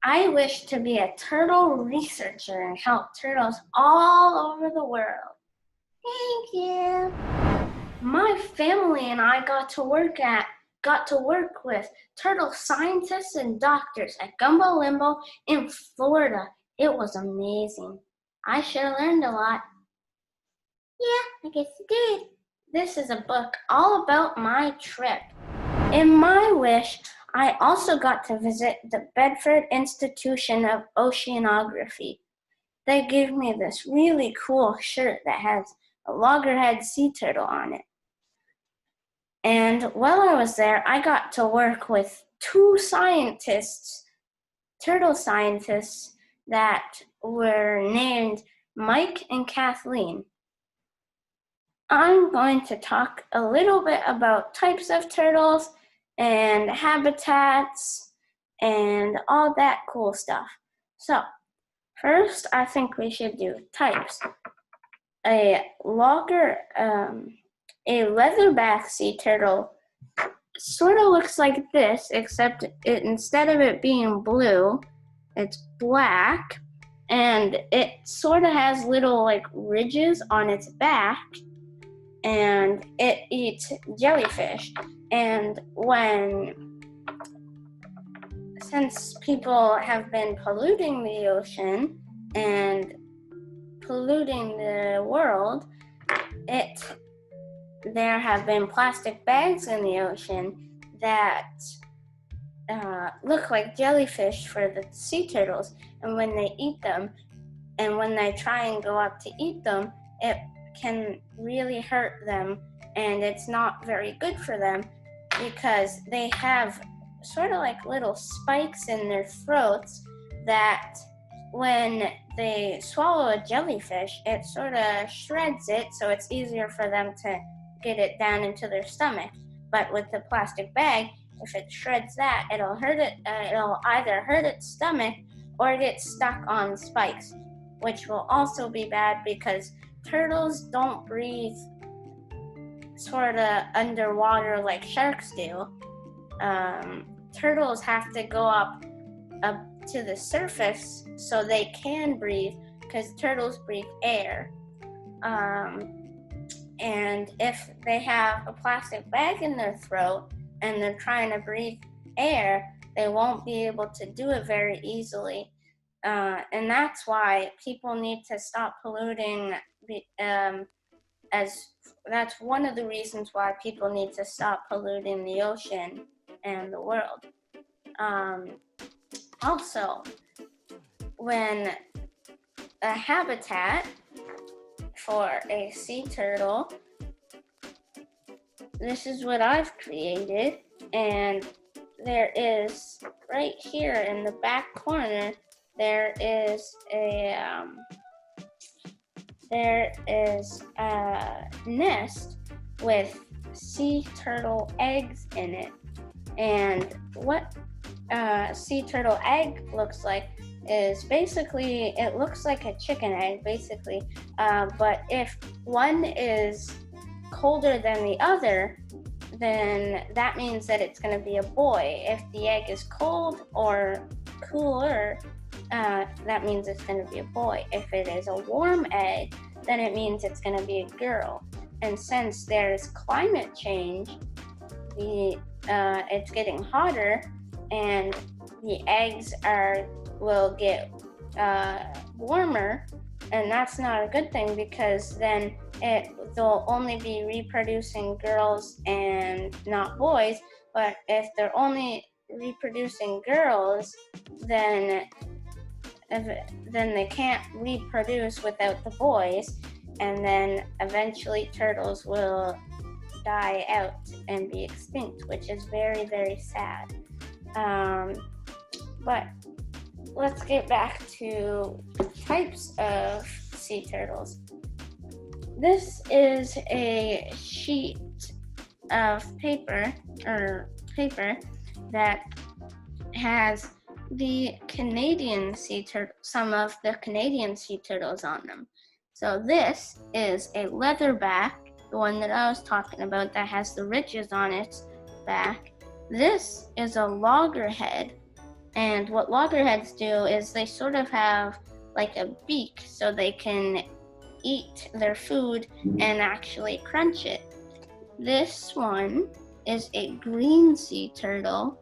I wish to be a turtle researcher and help turtles all over the world. Thank you. My family and I got to work with turtle scientists and doctors at Gumbo Limbo in Florida. It was amazing. I sure learned a lot. Yeah, I guess you did. This is a book all about my trip. In my wish, I also got to visit the Bedford Institution of Oceanography. They gave me this really cool shirt that has a loggerhead sea turtle on it. And while I was there, I got to work with 2 scientists, turtle scientists, that were named Mike and Kathleen. I'm going to talk a little bit about types of turtles and habitats and all that cool stuff. So, first I think we should do types. A leatherback sea turtle sort of looks like this, except instead of it being blue, it's black, and it sort of has little ridges on its back, and it eats jellyfish. And since people have been polluting the ocean and polluting the world, there have been plastic bags in the ocean that look like jellyfish for the sea turtles, and when they eat them, and when they try and go up to eat them, it can really hurt them, and it's not very good for them because they have sort of like little spikes in their throats that when they swallow a jellyfish, it sort of shreds it, so it's easier for them to get it down into their stomach. But with the plastic bag, if it shreds that, it'll hurt it. It'll either hurt its stomach or get stuck on spikes, which will also be bad because turtles don't breathe sort of underwater like sharks do. Turtles have to go up to the surface so they can breathe, because turtles breathe air. And if they have a plastic bag in their throat and they're trying to breathe air, they won't be able to do it very easily. And that's why people need to stop polluting, that's one of the reasons why people need to stop polluting the ocean and the world. Also, when a habitat for a sea turtle, this is what I've created, and there is right here in the back corner, there is a nest with sea turtle eggs in it. And what sea turtle egg looks like is basically, it looks like a chicken egg basically, but if one is colder than the other, then that means that it's going to be a boy. If the egg is cold or cooler, that means it's going to be a boy. If it is a warm egg, then it means it's going to be a girl. And since there's climate change, it's getting hotter, and the eggs will get warmer, and that's not a good thing, because then they'll only be reproducing girls and not boys. But if they're only reproducing girls, then they can't reproduce without the boys, and then eventually turtles will die out and be extinct, which is very, very sad. But let's get back to types of sea turtles. This is a sheet of paper that has the Canadian sea turtle, some of the Canadian sea turtles on them. So this is a leatherback, the one that I was talking about that has the ridges on its back. This is a loggerhead, and what loggerheads do is they sort of have like a beak so they can eat their food and actually crunch it. This one is a green sea turtle,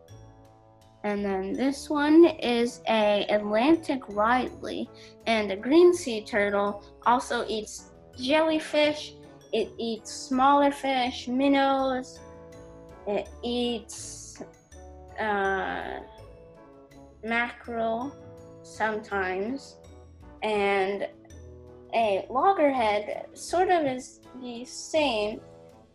and then this one is a Atlantic Ridley, and a green sea turtle also eats jellyfish, it eats smaller fish, minnows, it eats mackerel sometimes, and a loggerhead sort of is the same.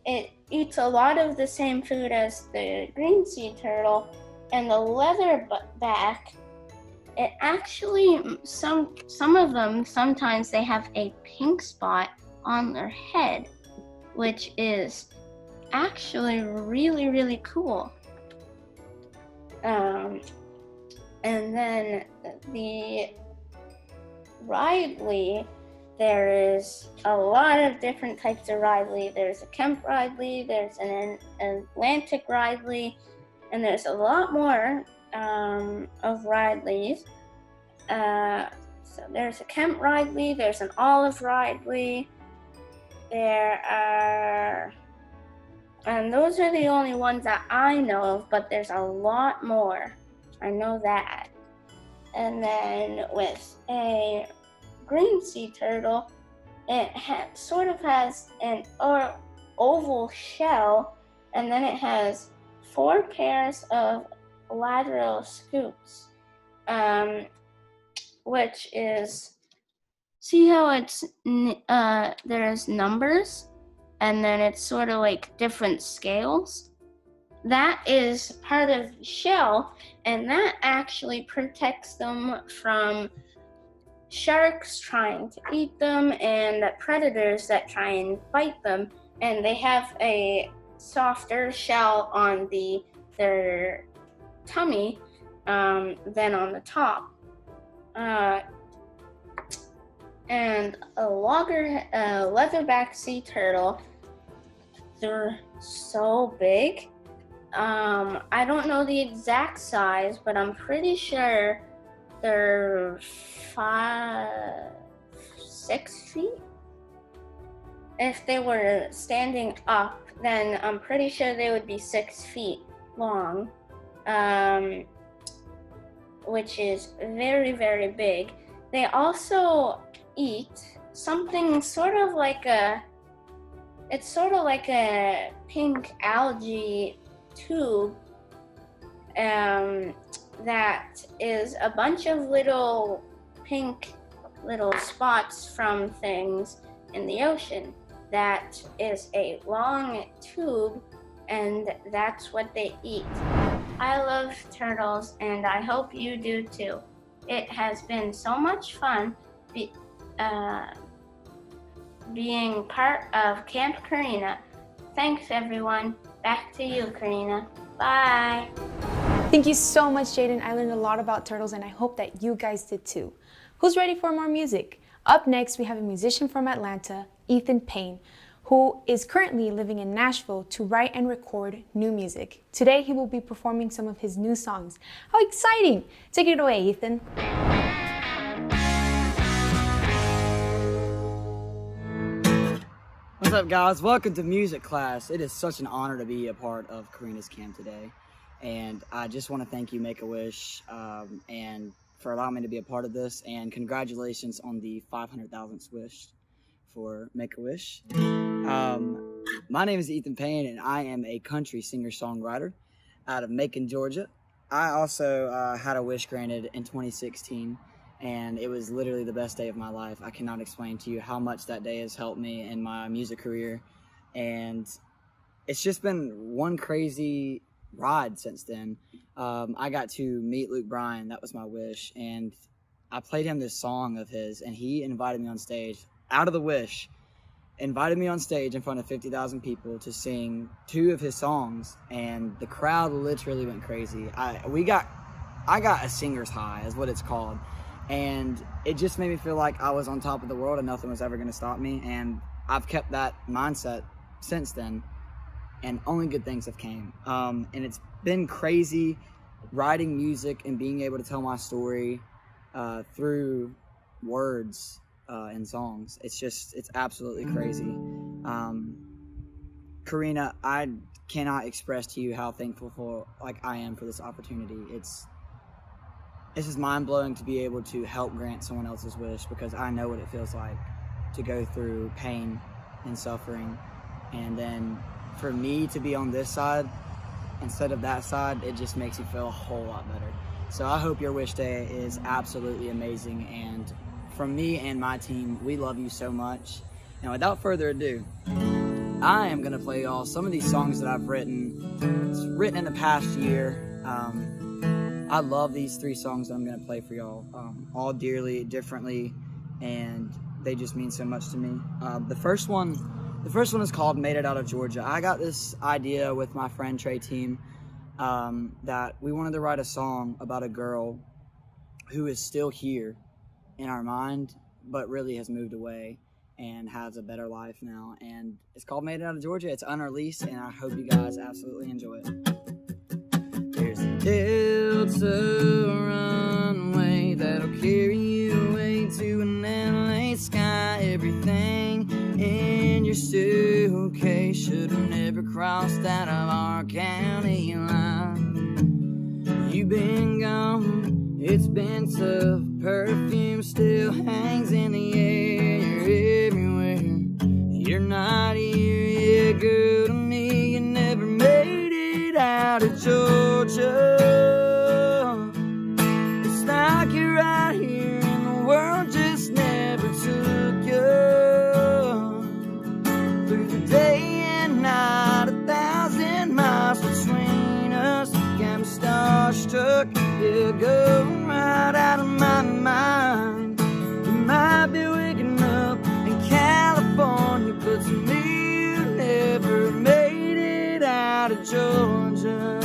It eats a lot of the same food as the green sea turtle, and the leatherback, it actually, some of them, sometimes they have a pink spot on their head, which is actually really, really cool. And then the Ridley, there is a lot of different types of Ridley. There's a Kemp Ridley, there's an Atlantic Ridley, and there's a lot more of Ridleys. So there's a Kemp Ridley, there's an Olive Ridley, there are, and those are the only ones that I know of, but there's a lot more. I know that. And then with a green sea turtle, it sort of has an oval shell, and then it has 4 pairs of lateral scoops, which is, see how it's there's numbers and then it's sort of like different scales? That is part of the shell, and that actually protects them from sharks trying to eat them and predators that try and bite them. And they have a softer shell on their tummy than on the top. And a leatherback sea turtle, they're so big. I don't know the exact size, but I'm pretty sure they're 6 feet. If they were standing up, then I'm pretty sure they would be 6 feet long, which is very, very big. They also eat something sort of like a pink algae tube that is a bunch of little pink little spots from things in the ocean. That is a long tube, and that's what they eat. I love turtles, and I hope you do too. It has been so much fun being part of Camp Karina. Thanks, everyone. Back to you, Karina. Bye. Thank you so much, Jaden. I learned a lot about turtles, and I hope that you guys did too. Who's ready for more music? Up next, we have a musician from Atlanta, Ethan Payne, who is currently living in Nashville to write and record new music. Today, he will be performing some of his new songs. How exciting! Take it away, Ethan. What's up, guys? Welcome to music class. It is such an honor to be a part of Karina's camp today. And I just want to thank you, Make-A-Wish, and for allowing me to be a part of this. And congratulations on the 500,000th wish for Make-A-Wish. My name is Ethan Payne, and I am a country singer-songwriter out of Macon, Georgia. I also had a wish granted in 2016, and it was literally the best day of my life. I cannot explain to you how much that day has helped me in my music career, and it's just been one crazy ride since then. I got to meet Luke Bryan. That was my wish, and I played him this song of his, and he invited me on stage out of the wish, invited me on stage in front of 50,000 people to sing 2 of his songs, and the crowd literally went crazy. I got a singer's high, is what it's called, and it just made me feel like I was on top of the world and nothing was ever going to stop me. And I've kept that mindset since then, and only good things have came. And it's been crazy writing music and being able to tell my story through words and songs. It's absolutely crazy. Karina, I cannot express to you how thankful I am for this opportunity. This is mind-blowing to be able to help grant someone else's wish, because I know what it feels like to go through pain and suffering, and then for me to be on this side instead of that side, it just makes me feel a whole lot better. So I hope your wish day is absolutely amazing, and from me and my team, we love you so much. And without further ado, I am gonna play y'all some of these songs that I've written. It's written in the past year. I love these 3 songs that I'm gonna play for y'all, all dearly, differently, and they just mean so much to me. The first one is called Made It Out of Georgia. I got this idea with my friend Trey Team that we wanted to write a song about a girl who is still here in our mind, but really has moved away and has a better life now. And it's called Made It Out of Georgia. It's unreleased, and I hope you guys absolutely enjoy it. There's a Delta runway that'll carry you away to an LA sky. Everything in your suitcase should have never crossed out of our county line. You've been gone, it's been tough. Perfume still hangs in the air. You're everywhere, you're not here yet, girl. To me, you never made it out of Georgia. starstruck, you're going right out of my mind. You might be waking up in California, but to me you never made it out of Georgia.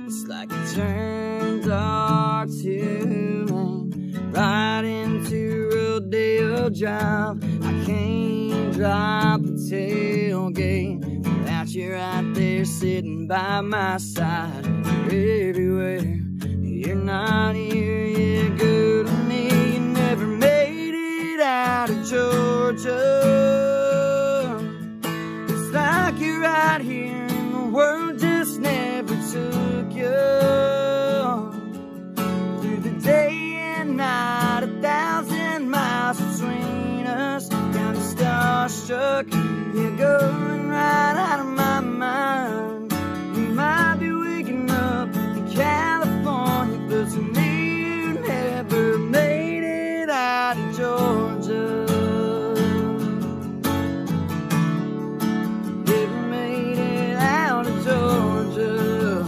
It's like it turned dark two-lane right into Rodeo Drive. I can't drop the tailgate without you right there sitting by my side. You're everywhere, you're not here, you're good to me. You never made it out of Georgia. It's like you're right here and the world just never took you. Through the day and night, 1,000 miles between us, kind of starstruck, you're going right out of my mind. You might be waking up in California, but to me you never made it out of Georgia. Never made it out of Georgia.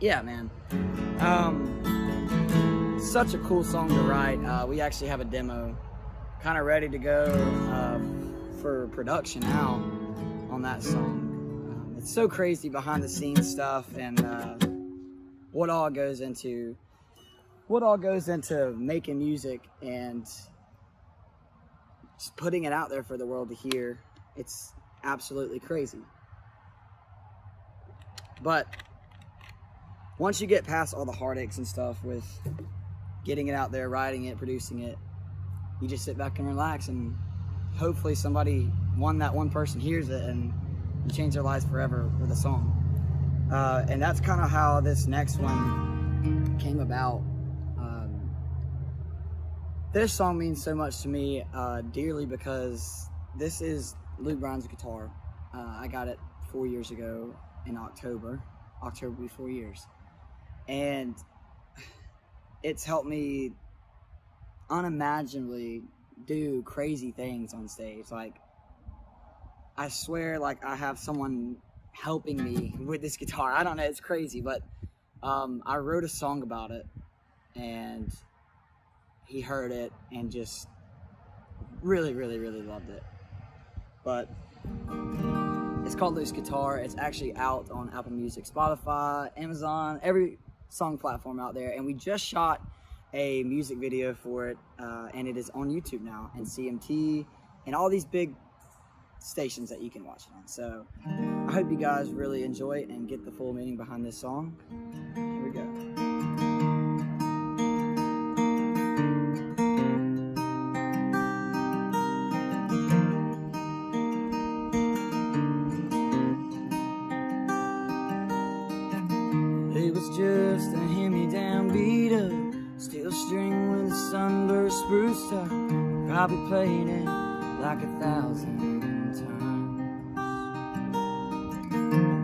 Yeah, man. Such a cool song to write. We actually have a demo kind of ready to go for production now on that song. It's so crazy behind the scenes stuff and what all goes into making music and just putting it out there for the world to hear. It's absolutely crazy. But once you get past all the heartaches and stuff with getting it out there, writing it, producing it, you just sit back and relax, and hopefully that one person hears it and you change their lives forever with a song. And that's kind of how this next one came about. This song means so much to me dearly because this is Luke Brown's guitar. I got it 4 years ago in October will be 4 years. And it's helped me unimaginably do crazy things on stage. Like, I swear, like, I have someone helping me with this guitar. I don't know, it's crazy, but I wrote a song about it, and he heard it and just really, really, really loved it. But it's called Luke's Guitar. It's actually out on Apple Music, Spotify, Amazon, every song platform out there, and we just shot a music video for it, and it is on YouTube now, and CMT, and all these big stations that you can watch it on. So I hope you guys really enjoy it and get the full meaning behind this song. Here we go. It was just a hand-me-down beat up, steel string with a sunburst spruce top. Probably played it like 1,000 times.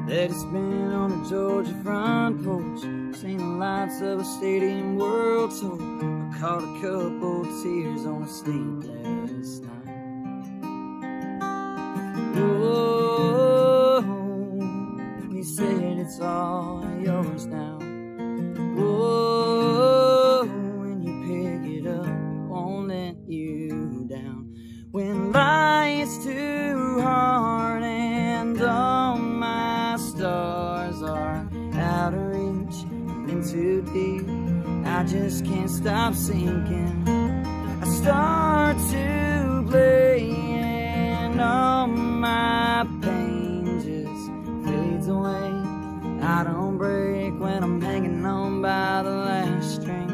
Let it spin on a Georgia front porch, seen the lights of a stadium world tour. I caught a couple tears on a sleepless night. Oh, he said it's all yours now. Whoa, when you pick it up, it won't let you down. When life's too hard and all my stars are out of reach and too deep, I just can't stop sinking. I start to play and all my pain just fades away. I don't break when I'm hanging on by the last string.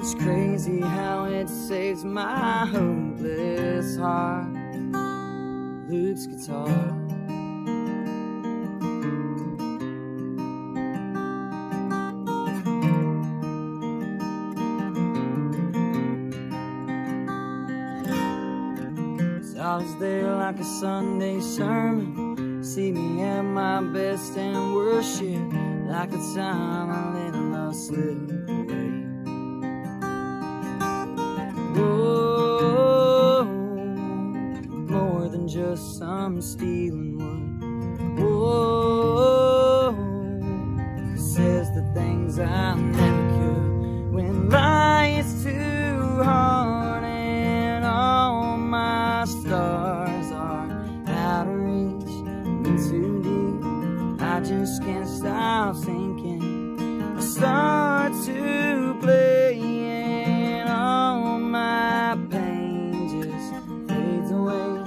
It's crazy how it saves my hopeless heart. Luke's guitar. So I was there like a Sunday sermon. See me at my best and worship like the time I let love I'll slip away. Whoa, more than just some stealing wood. Whoa, says the things I never could when life's too hard and all my stars are out of reach and too deep. I just can't stop thinking. I start to play and all my pain just fades away.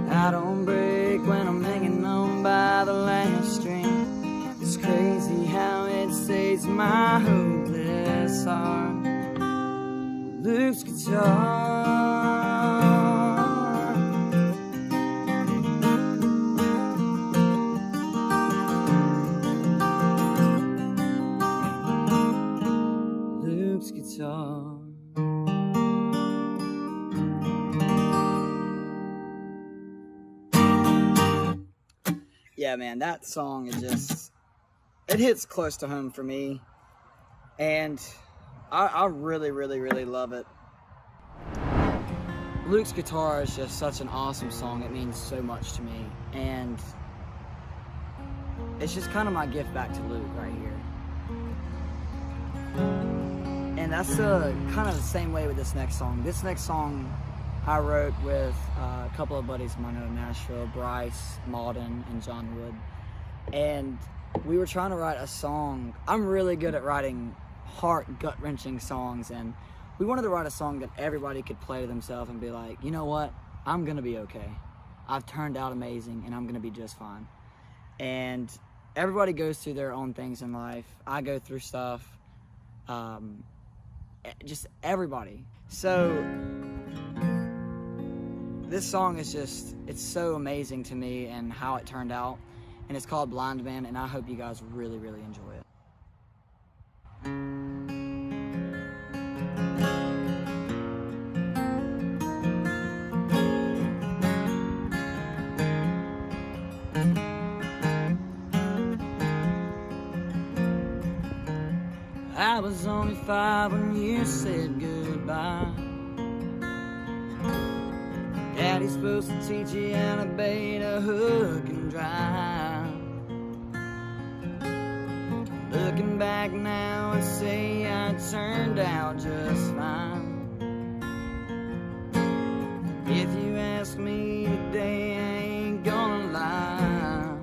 I don't break when I'm hanging on by the last string. It's crazy how it saves my hopeless heart. Luke's guitar. Luke's guitar. Yeah, man, that song is just, it hits close to home for me, and I really, really, really love it. Luke's Guitar is just such an awesome song. It means so much to me, and it's just kind of my gift back to Luke right here. And that's kind of the same way with this next song. This next song I wrote with a couple of buddies of mine out of Nashville, Bryce, Malden, and John Wood. And we were trying to write a song. I'm really good at writing heart, gut-wrenching songs, and we wanted to write a song that everybody could play to themselves and be like, you know what, I'm gonna be okay. I've turned out amazing, and I'm gonna be just fine. And everybody goes through their own things in life. I go through stuff, just everybody. So this song is just, it's so amazing to me and how it turned out. And it's called Blind Man, and I hope you guys really, really enjoy it. I was only 5 when you said goodbye. Daddy's supposed to teach you how to bait a hook and drive. Looking back now, I'd say I turned out just fine. If you ask me today, I ain't gonna lie.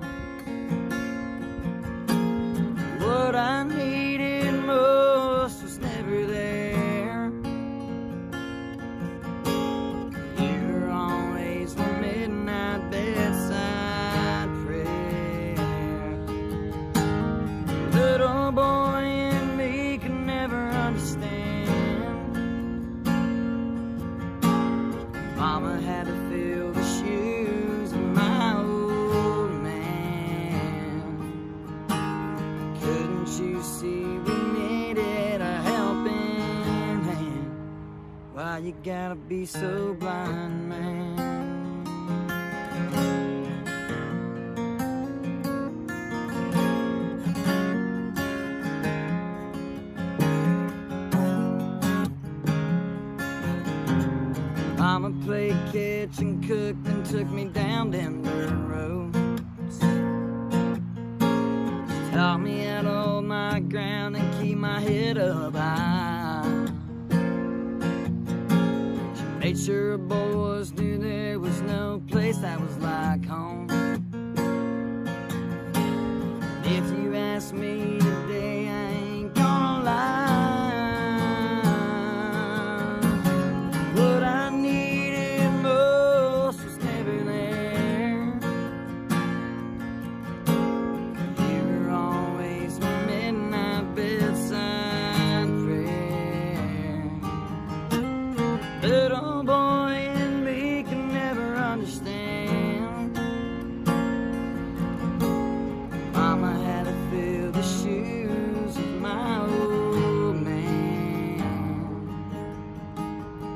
What I needed most was never there. You were always the midnight bedside prayer. Little boy in me could never understand. Mama had to fill the shoes of my old man. Couldn't you see we needed a helping hand? Why you gotta be so blind, man? Mama played catch and cooked and took me down them dirt roads. Taught me how to hold my ground and keep my head up high. She made sure boys knew there was no place that was like home. If you ask me today, I ain't gonna lie. What I needed most was never there. You were always my midnight bedside prayer. Little boy in me can never understand. Mama had to fill the shoes of my old man.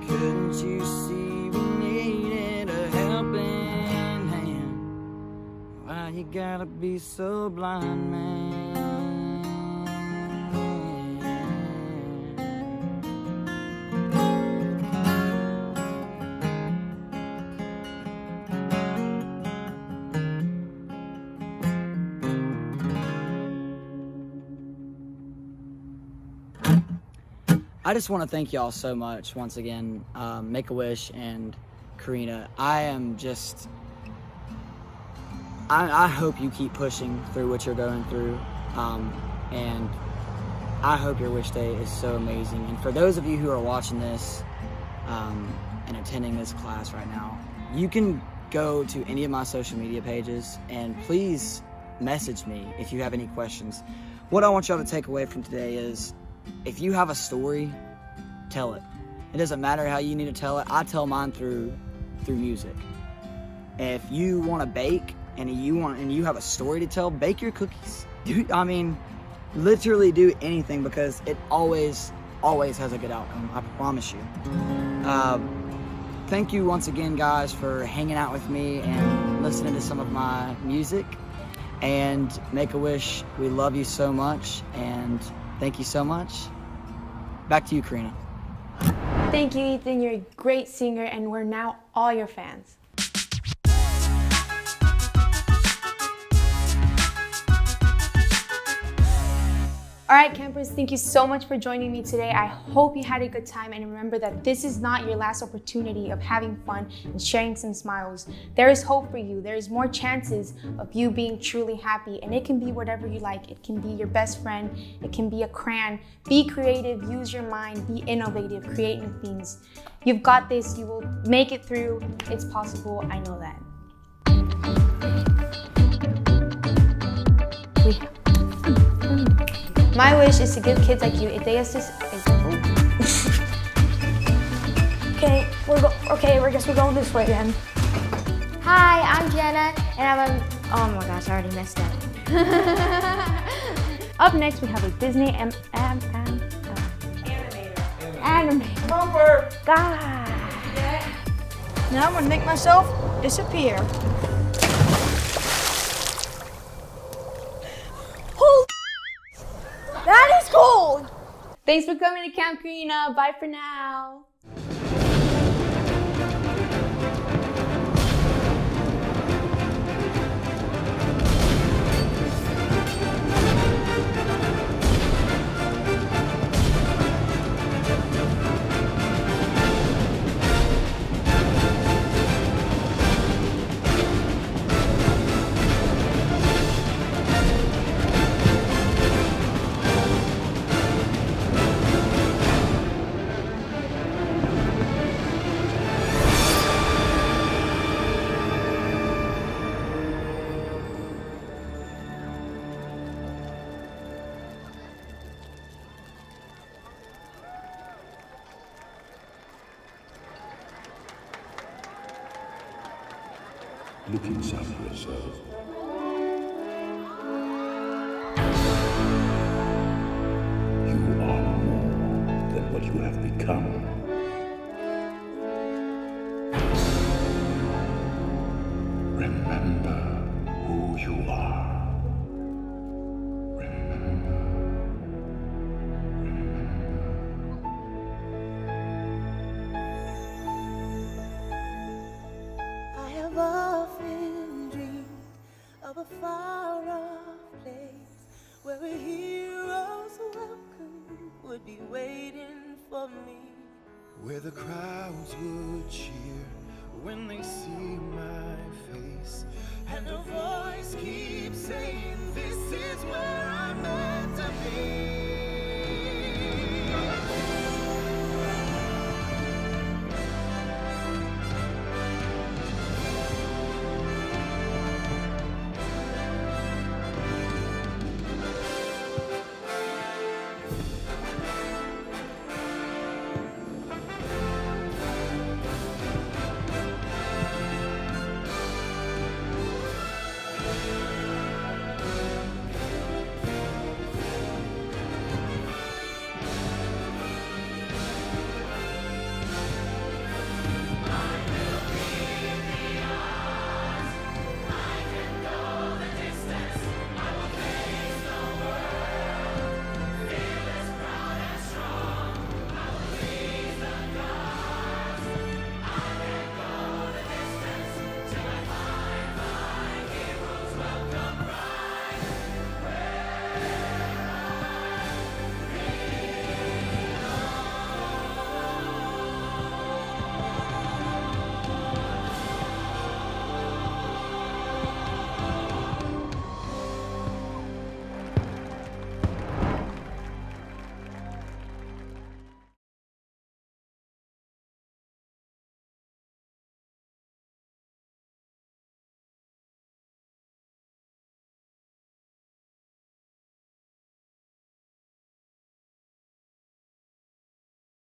Couldn't you see we needed a helping hand? Why you gotta be so blind, man? I just want to thank y'all so much once again, Make-A-Wish and Karina. I hope you keep pushing through what you're going through, and I hope your wish day is so amazing. And for those of you who are watching this and attending this class right now, you can go to any of my social media pages and please message me if you have any questions. What I want y'all to take away from today is, if you have a story, tell it. It doesn't matter how you need to tell it. I tell mine through music. If you want to bake and you have a story to tell, bake your cookies. Literally do anything, because it always has a good outcome. I promise you. Thank you once again, guys, for hanging out with me and listening to some of my music. And Make-A-Wish, we love you so much, and thank you so much. Back to you, Karina. Thank you, Ethan. You're a great singer, and we're now all your fans. All right, campers, thank you so much for joining me today. I hope you had a good time, and remember that this is not your last opportunity of having fun and sharing some smiles. There is hope for you. There is more chances of you being truly happy, and it can be whatever you like. It can be your best friend. It can be a crayon. Be creative, use your mind, be innovative, create new things. You've got this. You will make it through. It's possible. I know that. My wish is to give kids like you a day of I guess we're going this way then. Hi, I'm Jenna, and oh my gosh, I already messed up. Up next, we have a Disney animator. Number. God. Now I'm gonna make myself disappear. That is cold! Thanks for coming to Camp Karina. Bye for now. Look inside yourself. You are more than what you have become. Remember who you are. Of a far-off place where a hero's welcome would be waiting for me, where the crowds would cheer when they see my face, and a voice keeps saying, this is where I'm meant to be.